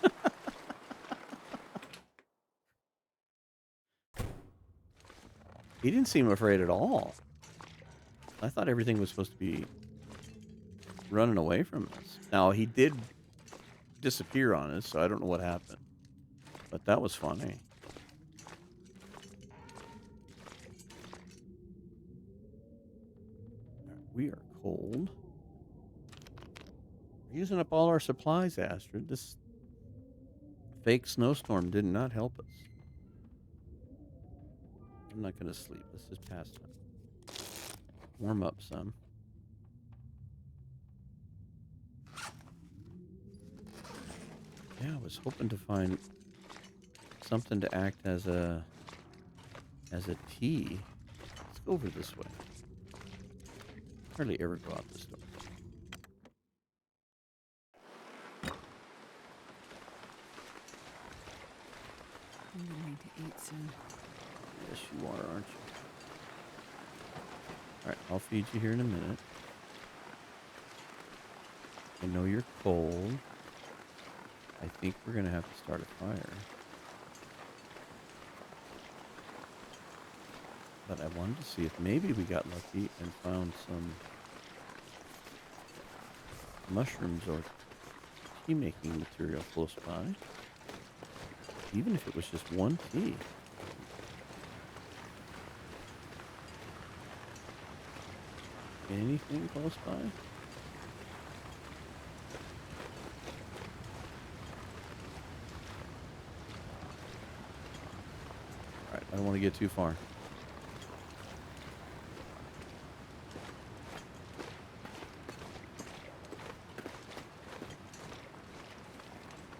He didn't seem afraid at all. I thought everything was supposed to be running away from us. Now, he did disappear on us, so I don't know what happened. But that was funny. We are cold. We're using up all our supplies, Astrid. This fake snowstorm did not help us. I'm not going to sleep. This is past time. Warm up some. Yeah, I was hoping to find something to act as a tea. Let's go over this way. Hardly ever go out this door. I'm gonna need to eat soon. Yes, you are, aren't you? Alright, I'll feed you here in a minute. I know you're cold. I think we're going to have to start a fire. But I wanted to see if maybe we got lucky and found some mushrooms or tea-making material close by. Even if it was just one tea. Anything close by? Alright, I don't want to get too far.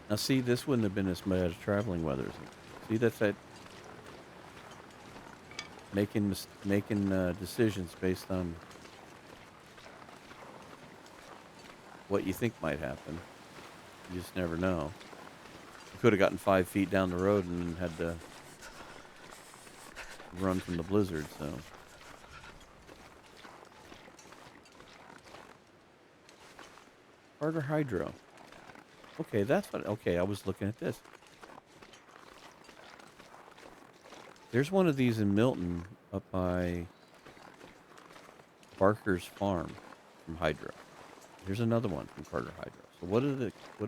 Now see, this wouldn't have been as bad as traveling weather. See, that's that making decisions based on what you think might happen. You just never know. You could have gotten 5 feet down the road and had to run from the blizzard, so. Carter Hydro. Okay, that's what... Okay, I was looking at this. There's one of these in Milton up by Barker's Farm from Hydro. Here's another one from Carter Hydro. So what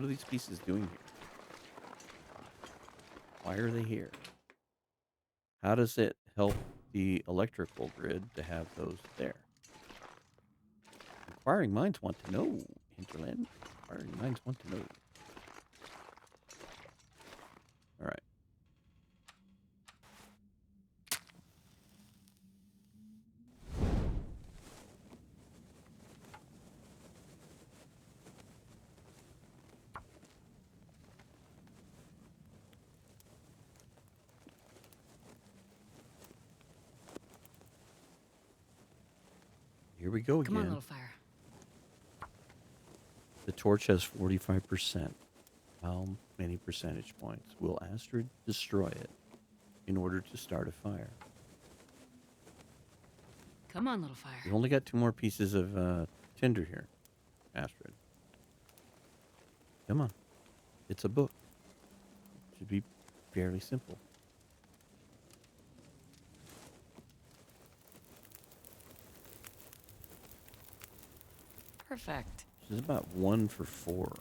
are these pieces doing here? Why are they here? How does it help the electrical grid to have those there? Inquiring minds want to know, Hinterland. Inquiring minds want to know. All right. Here we go again. Come on, little fire. The torch has 45%. How many percentage points will Astrid destroy it in order to start a fire? Come on, little fire. You only got 2 more pieces of tinder here, Astrid. Come on. It's a book. It should be fairly simple. Perfect. This is about 1 for 4.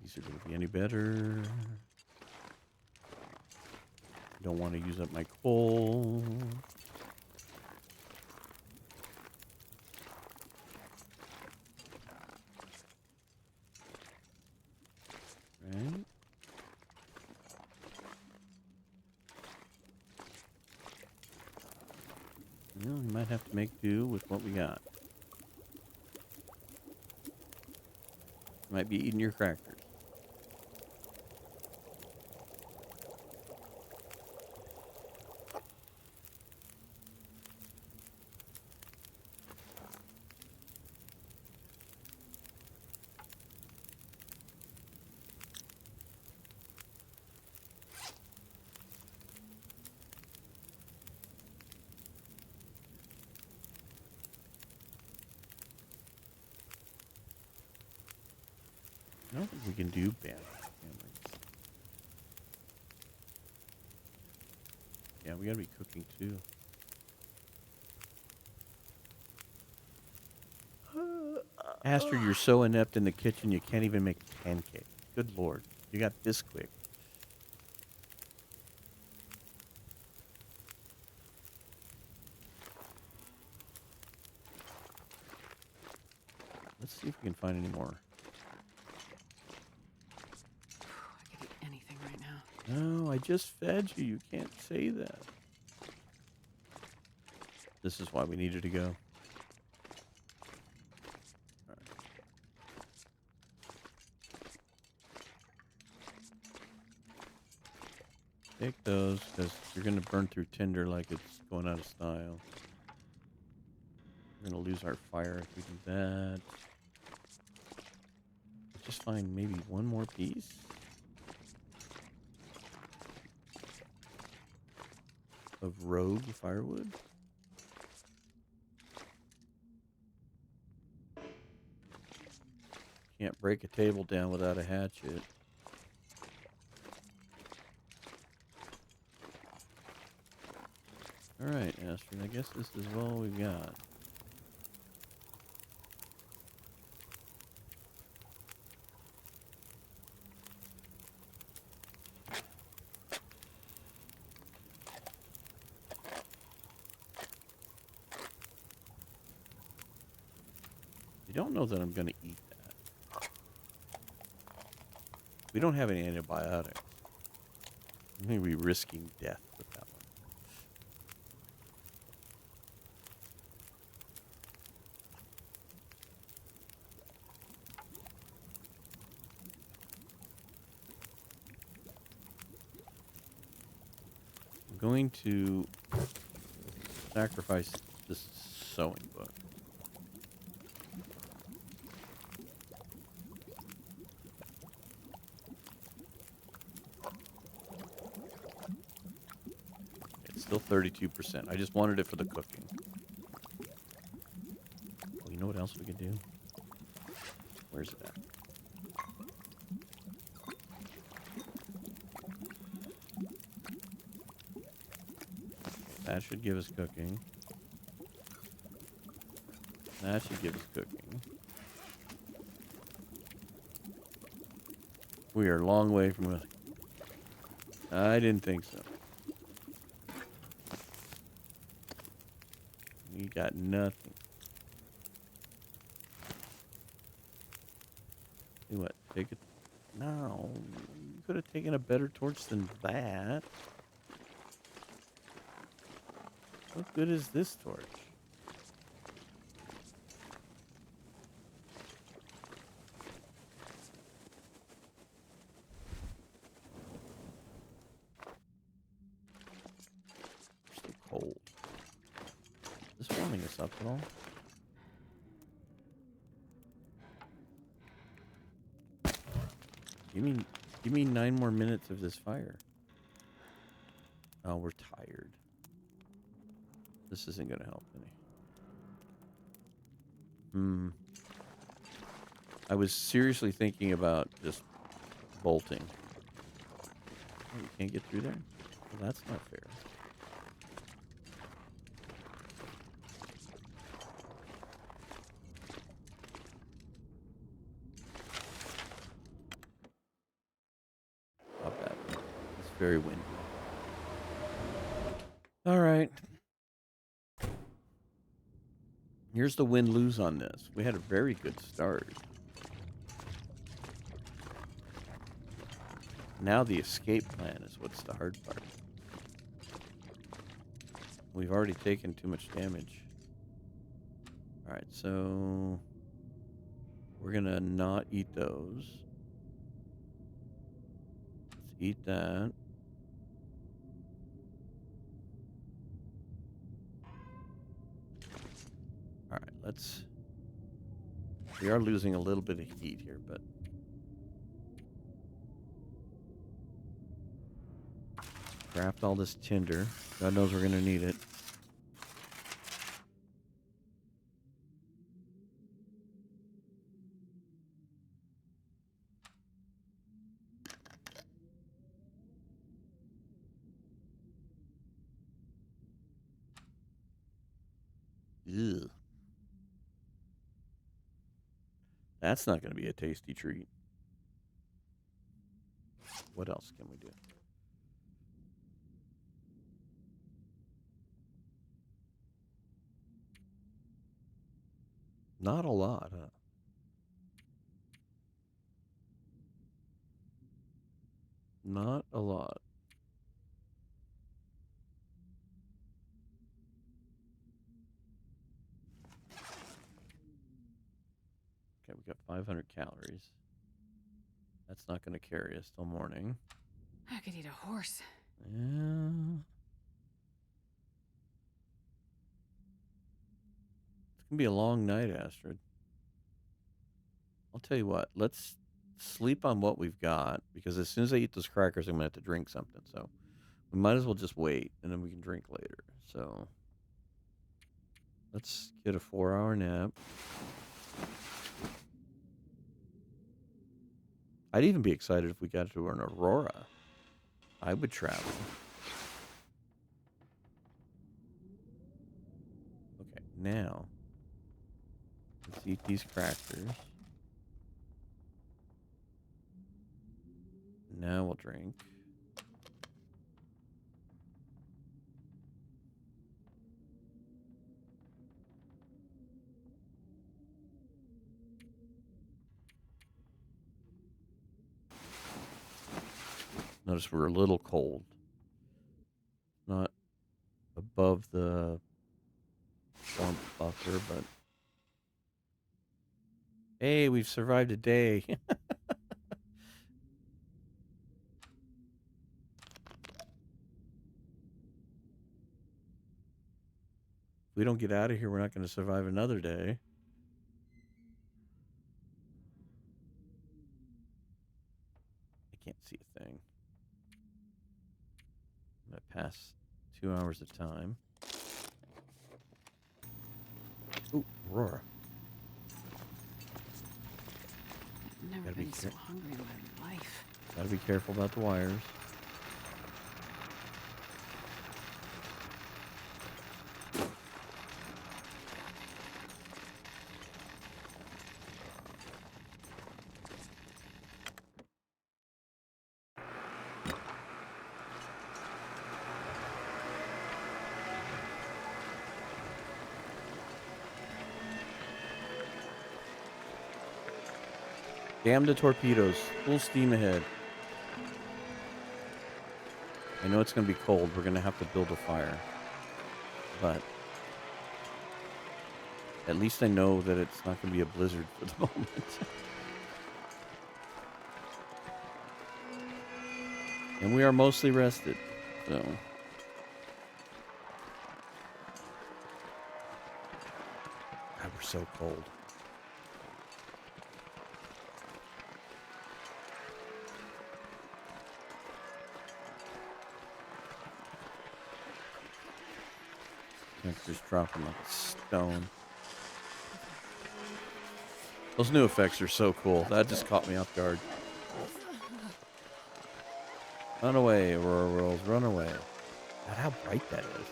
These are going to be any better. Don't want to use up my coal. Right. Well, we might have to make do with what we got. Might be eating your crackers. I don't think we can do bad families. Yeah, we gotta be cooking too. Astrid, you're so inept in the kitchen you can't even make a pancake. Good lord. You got this quick. Let's see if we can find any more. I could eat anything right now. No, I just fed you. You can't say that. This is why we needed to go. All right. Take those, because you're going to burn through tinder like it's going out of style. We're going to lose our fire if we do that. Just find maybe one more piece. Of rogue firewood. Can't break a table down without a hatchet. Alright, Astrid, I guess this is all we've got. don't know that I'm going to eat that. We don't have any antibiotics. I'm going to be risking death with that one. I'm going to sacrifice this sewing book. It's still 32%. I just wanted it for the cooking. Oh, you know what else we could do? Where's it at? That should give us cooking. That should give us cooking. We are a long way from it. I didn't think so. We got nothing. Do what? Take it? No. You could have taken a better torch than that. What good is this torch? It's so cold. Is this warming us up at all? Give me 9 more minutes of this fire. Oh, we're tired. This isn't going to help any. I was seriously thinking about just bolting. Oh, you can't get through there? Well, that's not fair. Not bad. It's very windy. All right. Here's the win-lose on this. We had a very good start. Now the escape plan is what's the hard part. We've already taken too much damage. Alright, so we're gonna not eat those. Let's eat that. Alright, we are losing a little bit of heat here, but craft all this tinder. God knows we're gonna need it. Ugh. That's not gonna be a tasty treat. What else can we do? Not a lot, huh? Not a lot. Okay, we got 500 calories. That's not going to carry us till morning. I could eat a horse. Yeah. It's going to be a long night, Astrid. I'll tell you what. Let's sleep on what we've got, because as soon as I eat those crackers, I'm going to have to drink something. So we might as well just wait, and then we can drink later. So let's get a 4-hour nap. I'd even be excited if we got to an Aurora. I would travel. Okay, now let's eat these crackers. Now we'll drink. Notice we're a little cold. Not above the warmth buffer, but hey, we've survived a day. If we don't get out of here, we're not going to survive another day. I can't see a thing. I'm going to pass 2 hours of time. Ooh, Aurora. I've never been so hungry in my life. Gotta be careful about the wires. Damn the torpedoes. Full steam ahead. I know it's going to be cold. We're going to have to build a fire. But at least I know that it's not going to be a blizzard for the moment. And we are mostly rested. So. God, we're so cold. Temperature's dropping like a stone. Those new effects are so cool. That just caught me off guard. Run away, Aurora World. Run away. God, how bright that is.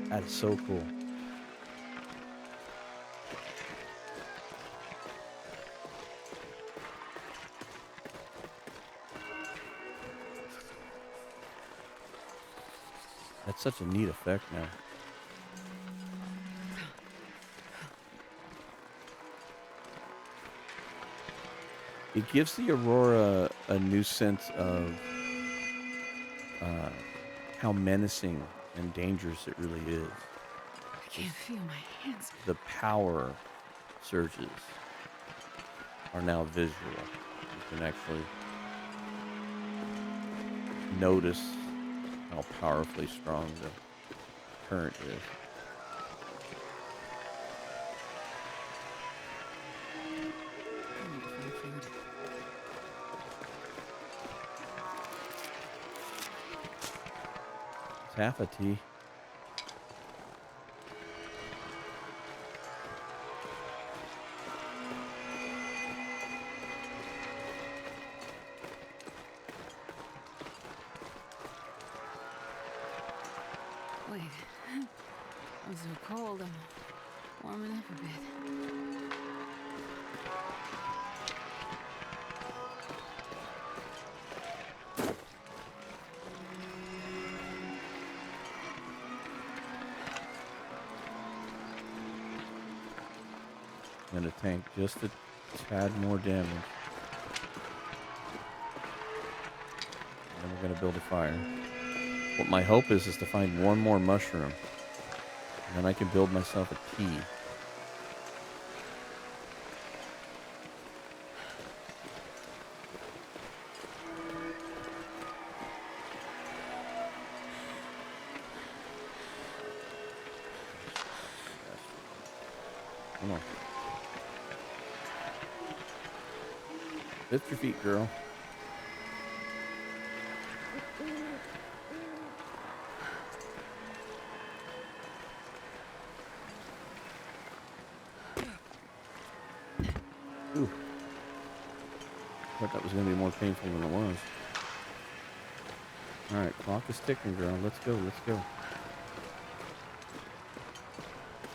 That is so cool. That's such a neat effect now. It gives the Aurora a new sense of how menacing and dangerous it really is. I can't feel my hands. The power surges are now visual. You can actually notice how powerfully strong the current is. It's half a tea. Wait. I'm so cold. I'm warming up a bit. I'm going to tank just a tad more damage. And we're going to build a fire. What my hope is to find one more mushroom. And then I can build myself a tea. Come on. Lift your feet, girl. Ooh. Thought that was going to be more painful than it was. Alright, clock is ticking, girl. Let's go, let's go.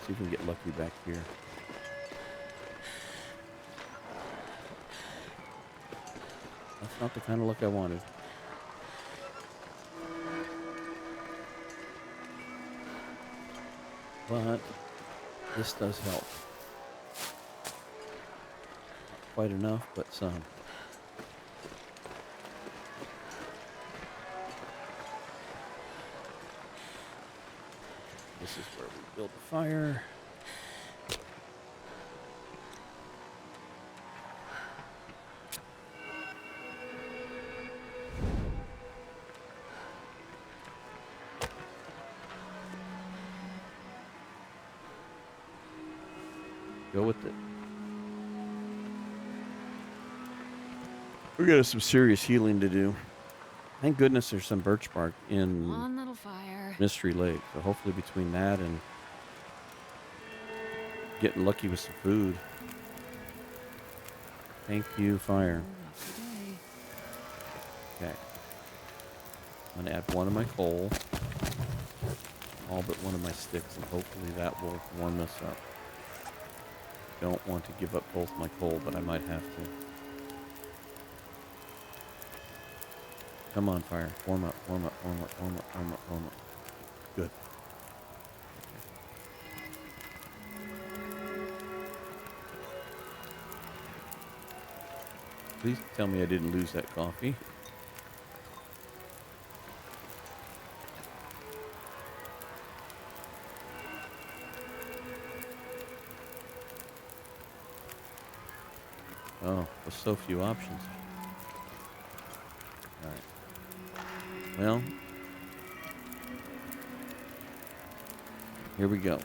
See if we can get lucky back here. That's not the kind of luck I wanted. But this does help. Not quite enough, but some. This is where we build the fire. Go with it. We got some serious healing to do. Thank goodness there's some birch bark in One little fire. Mystery Lake. So hopefully between that and getting lucky with some food. Thank you, fire. Okay. I'm going to add one of my coal. All but one of my sticks, and hopefully that will warm us up. Don't want to give up both my coal, but I might have to. Come on, fire. Warm up, warm up, warm up, warm up, warm up, warm up. Good. Please tell me I didn't lose that coffee. Oh, with so few options. All right. Well, here we go.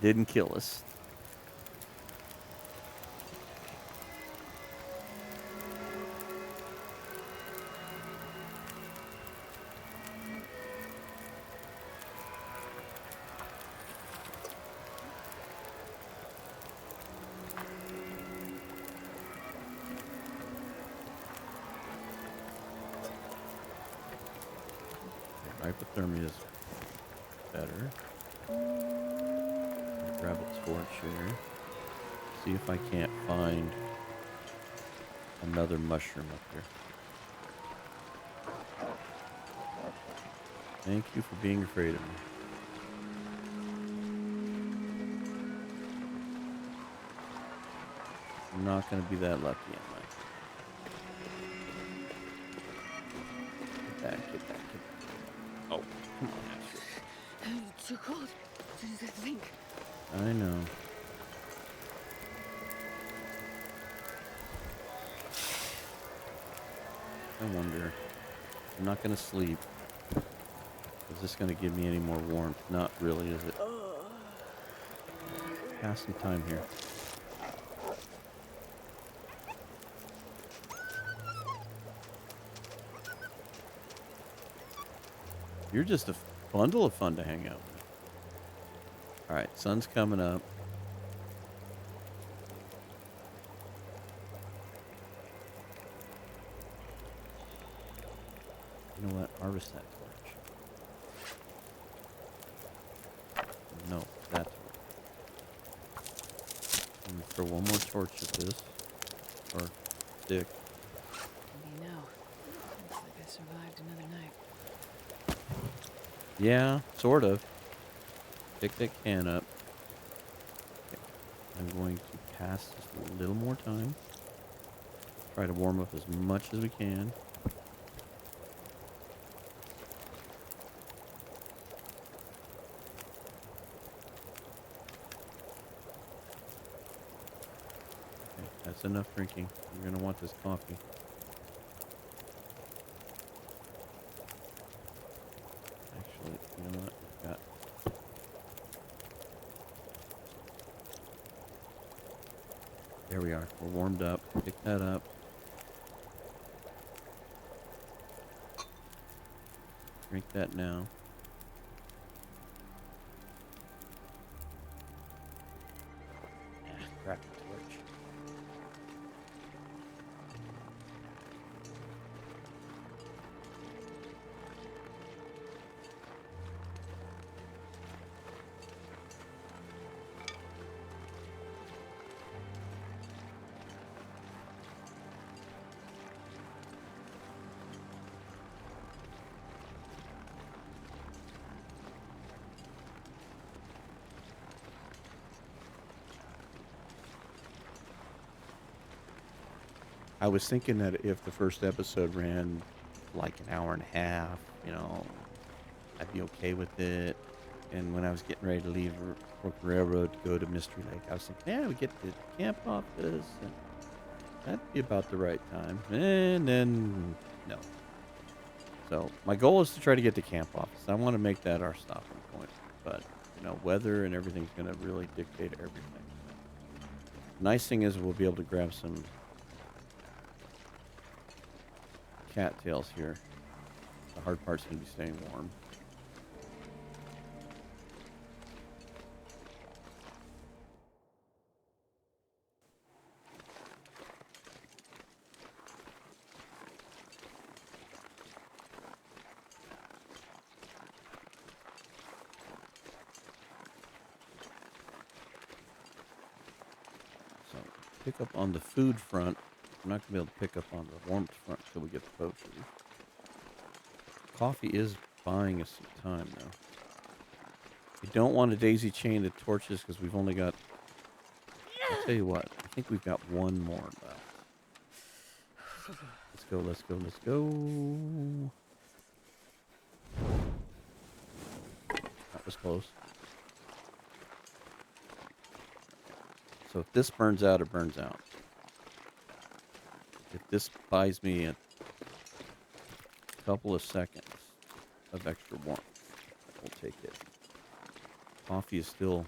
Didn't kill us. Hypothermia is better. I'll grab a torch here. See if I can't find another mushroom up here. Thank you for being afraid of me. I'm not going to be that lucky, am I? Get back, get back, get back. Oh, come on, Astrid. It's too cold. What does that think? I know. I wonder. I'm not going to sleep. Is this going to give me any more warmth? Not really, is it? Pass some time here. You're just a bundle of fun to hang out with. Alright, sun's coming up. You know what? Harvest that torch. No, that torch. I'm gonna throw one more torch at this. Or stick. What do you know? Looks like I survived another night. Yeah, sort of. Pick that can up. Okay. I'm going to pass just a little more time. Try to warm up as much as we can. Okay, that's enough drinking. You're going to want this coffee. Actually, you know what? I've got... There we are. We're warmed up. Pick that up. Drink that now. Crack the torch. I was thinking that if the first episode ran like an hour and a half, you know, I'd be okay with it. And when I was getting ready to leave Broken Railroad to go to Mystery Lake, I was thinking, yeah, we get to camp off this. And that'd be about the right time. And then, no. So my goal is to try to get to camp office. I want to make that our stopping point. But, you know, weather and everything's going to really dictate everything. The nice thing is we'll be able to grab some cattails here. The hard part's going to be staying warm. So pick up on the food front. I'm not going to be able to pick up on the warmth front until we get the poachers. Coffee is buying us some time now. You don't want to daisy chain the torches because we've only got... I'll tell you what. I think we've got one more left. Let's go, let's go, let's go. That was close. So if this burns out, it burns out. If this buys me a couple of seconds of extra warmth, we'll take it. Coffee is still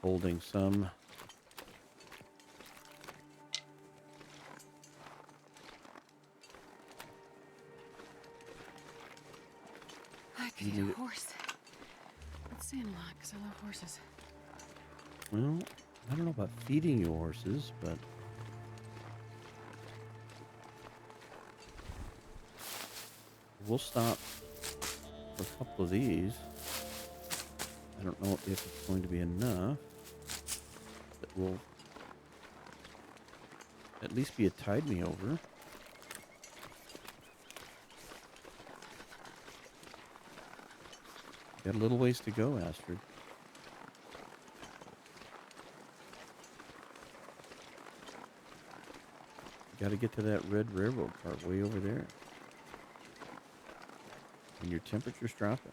holding some. I could eat a horse. It's saying a lot because I love horses. Well, I don't know about feeding you horses, but we'll stop for a couple of these. I don't know if it's going to be enough. That will at least be a tide me over. Got a little ways to go, Astrid. Got to get to that red railroad car way over there. And your temperature's dropping.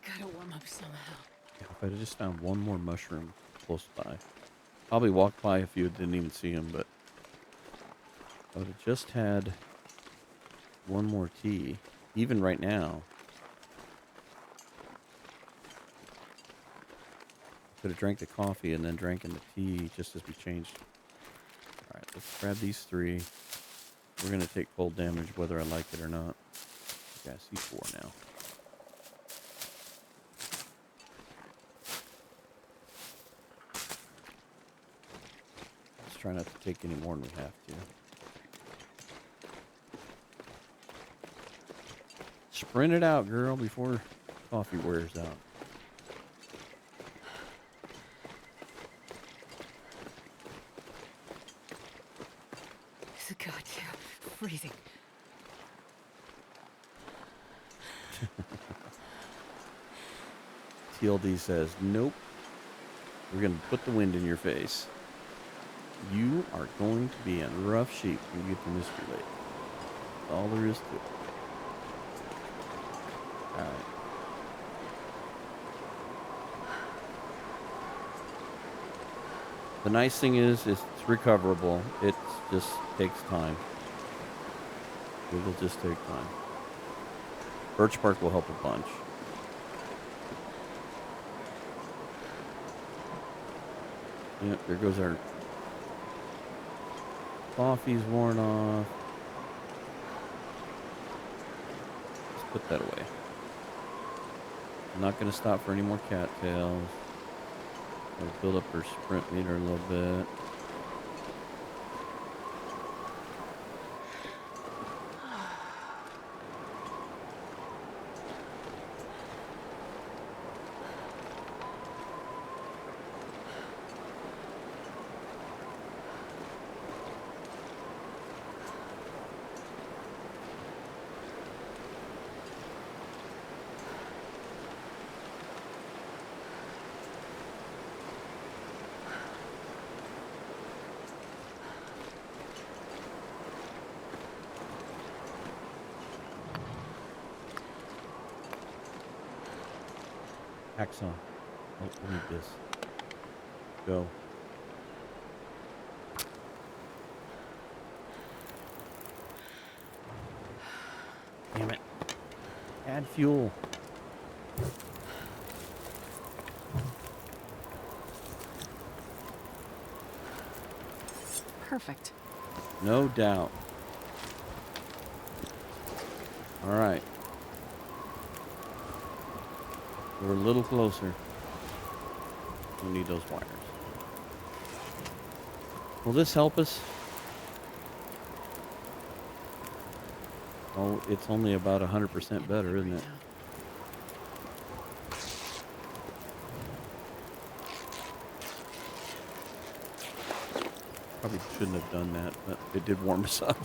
Gotta warm up somehow. Yeah, if I just found one more mushroom close by. Probably walked by if you didn't even see him, but I would have just had one more tea. Even right now. Could have drank the coffee and then drank in the tea just as we changed. Alright, let's grab these three. We're going to take cold damage whether I like it or not. Okay, I see 4 now. Let's try not to take any more than we have to. Sprint it out, girl, before coffee wears out. It's goddamn freezing. TLD says, nope. We're going to put the wind in your face. You are going to be in rough shape when you get to Mystery Lake. That's all there is to it. Alright. The nice thing is, it's recoverable. It just takes time. It'll just take time. Birch bark will help a bunch. Yep, there goes our coffee's worn off. Let's put that away. I'm not going to stop for any more cattails. We'll build up our sprint meter a little bit. Hacksaw. Oh, we need this. Go. Damn it. Add fuel. Perfect. No doubt. All right. We're a little closer. We need those wires. Will this help us? Oh, it's only about 100% better, isn't it? Probably shouldn't have done that, but it did warm us up.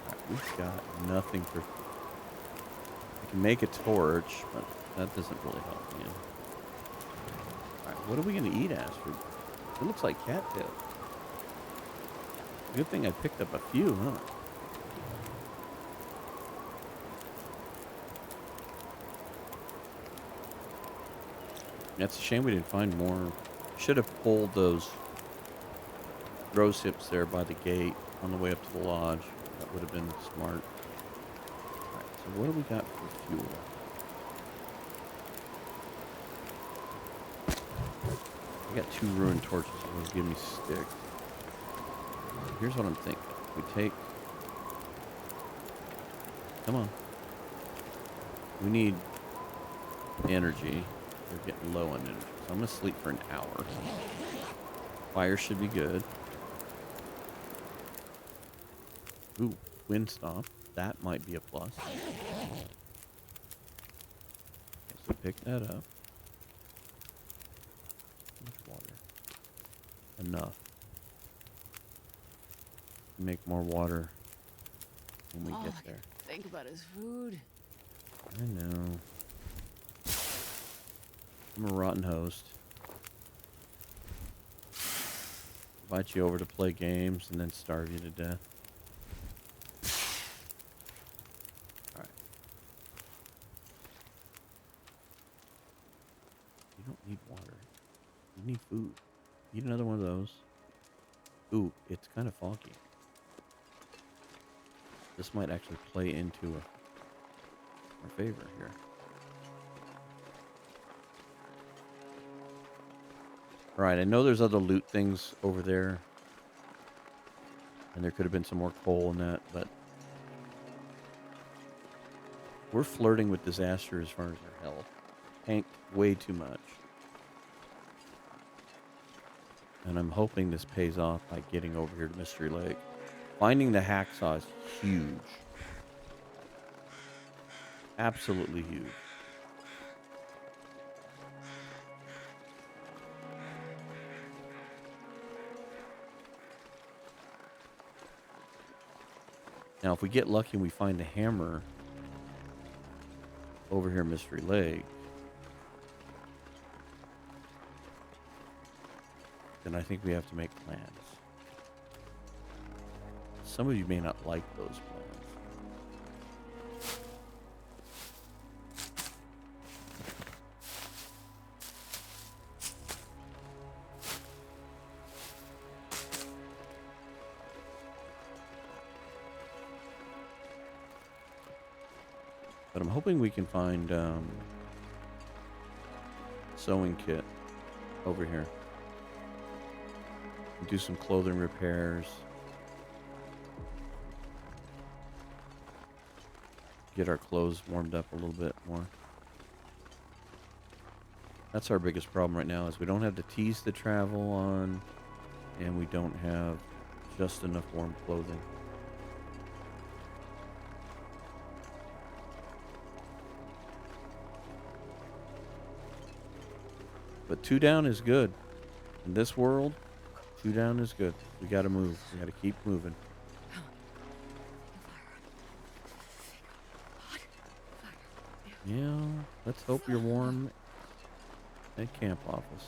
Right, we've got nothing for... I can make a torch, but that doesn't really help me. Alright, what are we going to eat, Astrid? It looks like cattail. Good thing I picked up a few, huh? That's a shame we didn't find more. Should have pulled those rose hips there by the gate on the way up to the lodge. That would have been smart. Alright, so what do we got for fuel? I got 2 ruined torches, so it'll give me sticks. Here's what I'm thinking. We take... Come on. We need energy. We're getting low on energy. So I'm going to sleep for an hour. Fire should be good. Ooh, wind stop. That might be a plus. Okay, so pick that up. Water. Enough. Make more water when we get there. Think about his food. I know. I'm a rotten host. Invite you over to play games and then starve you to death. Alright. You don't need water. You need food. Eat another one of those. Ooh, it's kind of foggy. This might actually play into our favor here. Alright, I know there's other loot things over there. And there could have been some more coal in that, but... We're flirting with disaster as far as our health. Tanked way too much. And I'm hoping this pays off by getting over here to Mystery Lake. Finding the hacksaw is huge. Absolutely huge. Now, if we get lucky and we find a hammer over here in Mystery Lake, then I think we have to make plans. Some of you may not like those plans. But I'm hoping we can find sewing kit over here. Do some clothing repairs. Get our clothes warmed up a little bit more. That's our biggest problem right now, is we don't have the tees to travel on, and we don't have just enough warm clothing. But 2 down is good. In this world, 2 down is good. We gotta move. We gotta keep moving. Yeah, let's hope you're warm at camp office.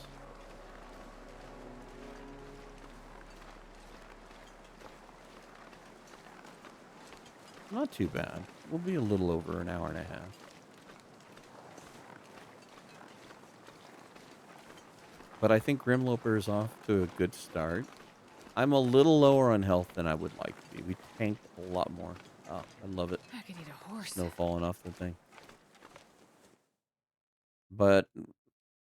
Not too bad. We'll be a little over an hour and a half. But I think Grimloper is off to a good start. I'm a little lower on health than I would like to be. We tanked a lot more. Oh, I love it. I could eat a horse. Snow falling off the thing. But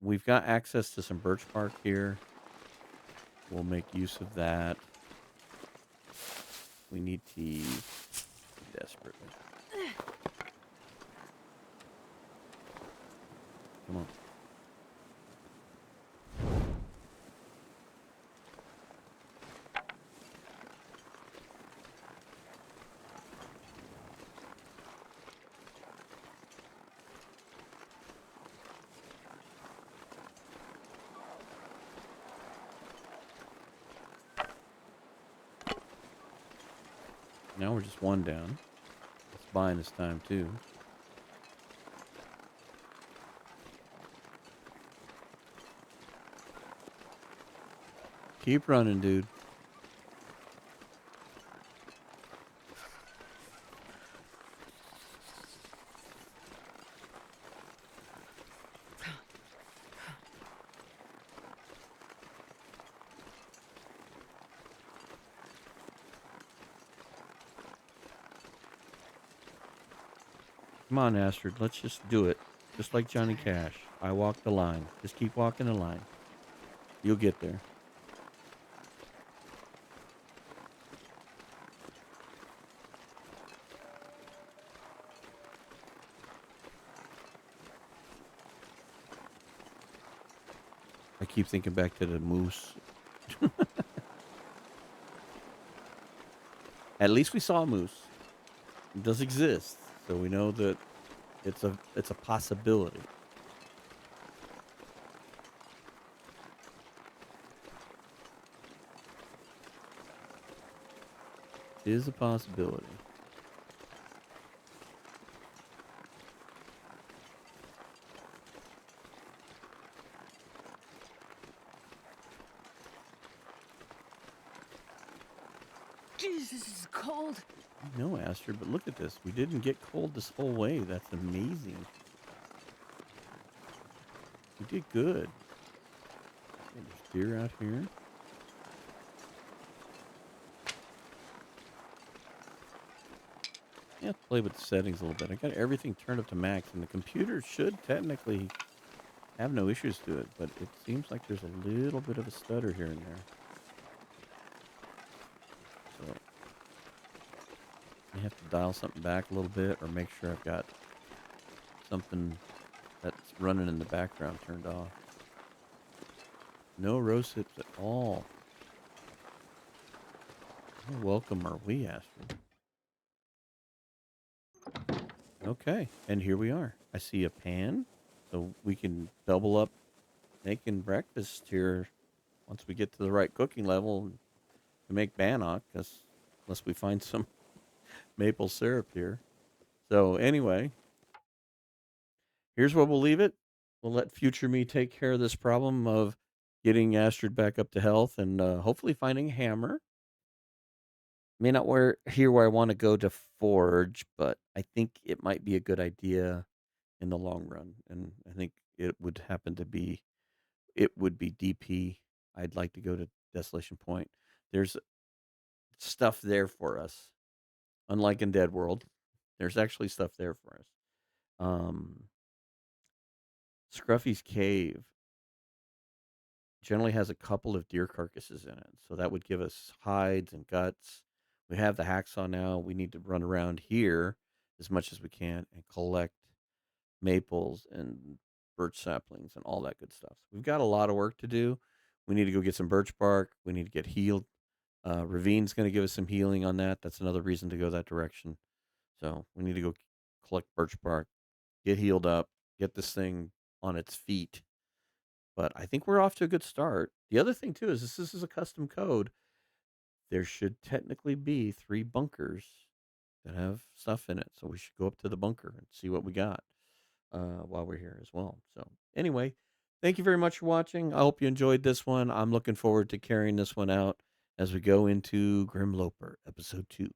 we've got access to some birch bark here. We'll make use of that. We need tea desperately. Come on. Now we're just one down. It's buying us time too. Keep running, dude. Come on, Astrid. Let's just do it. Just like Johnny Cash. I walk the line. Just keep walking the line. You'll get there. I keep thinking back to the moose. At least we saw a moose. It does exist, so we know that it's a possibility. It is a possibility. Jesus, this is cold. No, Astrid, but look at this. We didn't get cold this whole way. That's amazing. We did good. Okay, there's deer out here. Yeah, play with the settings a little bit. I got everything turned up to max, and the computer should technically have no issues to it, but it seems like there's a little bit of a stutter here and there. So I have to dial something back a little bit or make sure I've got something that's running in the background turned off. No rose hips at all. How welcome are we, Astrid? Okay, and here we are. I see a pan, so we can double up making breakfast here once we get to the right cooking level to make bannock, unless we find some maple syrup here. So anyway, here's where we'll leave it. We'll let future me take care of this problem of getting Astrid back up to health and hopefully finding a hammer. May not here where I want to go to forge, but I think it might be a good idea in the long run. And I think it would be DP. I'd like to go to Desolation Point. There's stuff there for us. Unlike in Dead World, there's actually stuff there for us. Scruffy's Cave generally has a couple of deer carcasses in it, so that would give us hides and guts. We have the hacksaw now. We need to run around here as much as we can and collect maples and birch saplings and all that good stuff. So we've got a lot of work to do. We need to go get some birch bark. We need to get healed. Ravine's going to give us some healing on that. That's another reason to go that direction. So we need to go collect birch bark, get healed up, get this thing on its feet. But I think we're off to a good start. The other thing too is this is a custom code. There should technically be 3 bunkers that have stuff in it. So we should go up to the bunker and see what we got while we're here as well. So anyway, thank you very much for watching. I hope you enjoyed this one. I'm looking forward to carrying this one out as we go into Grimloper episode 2.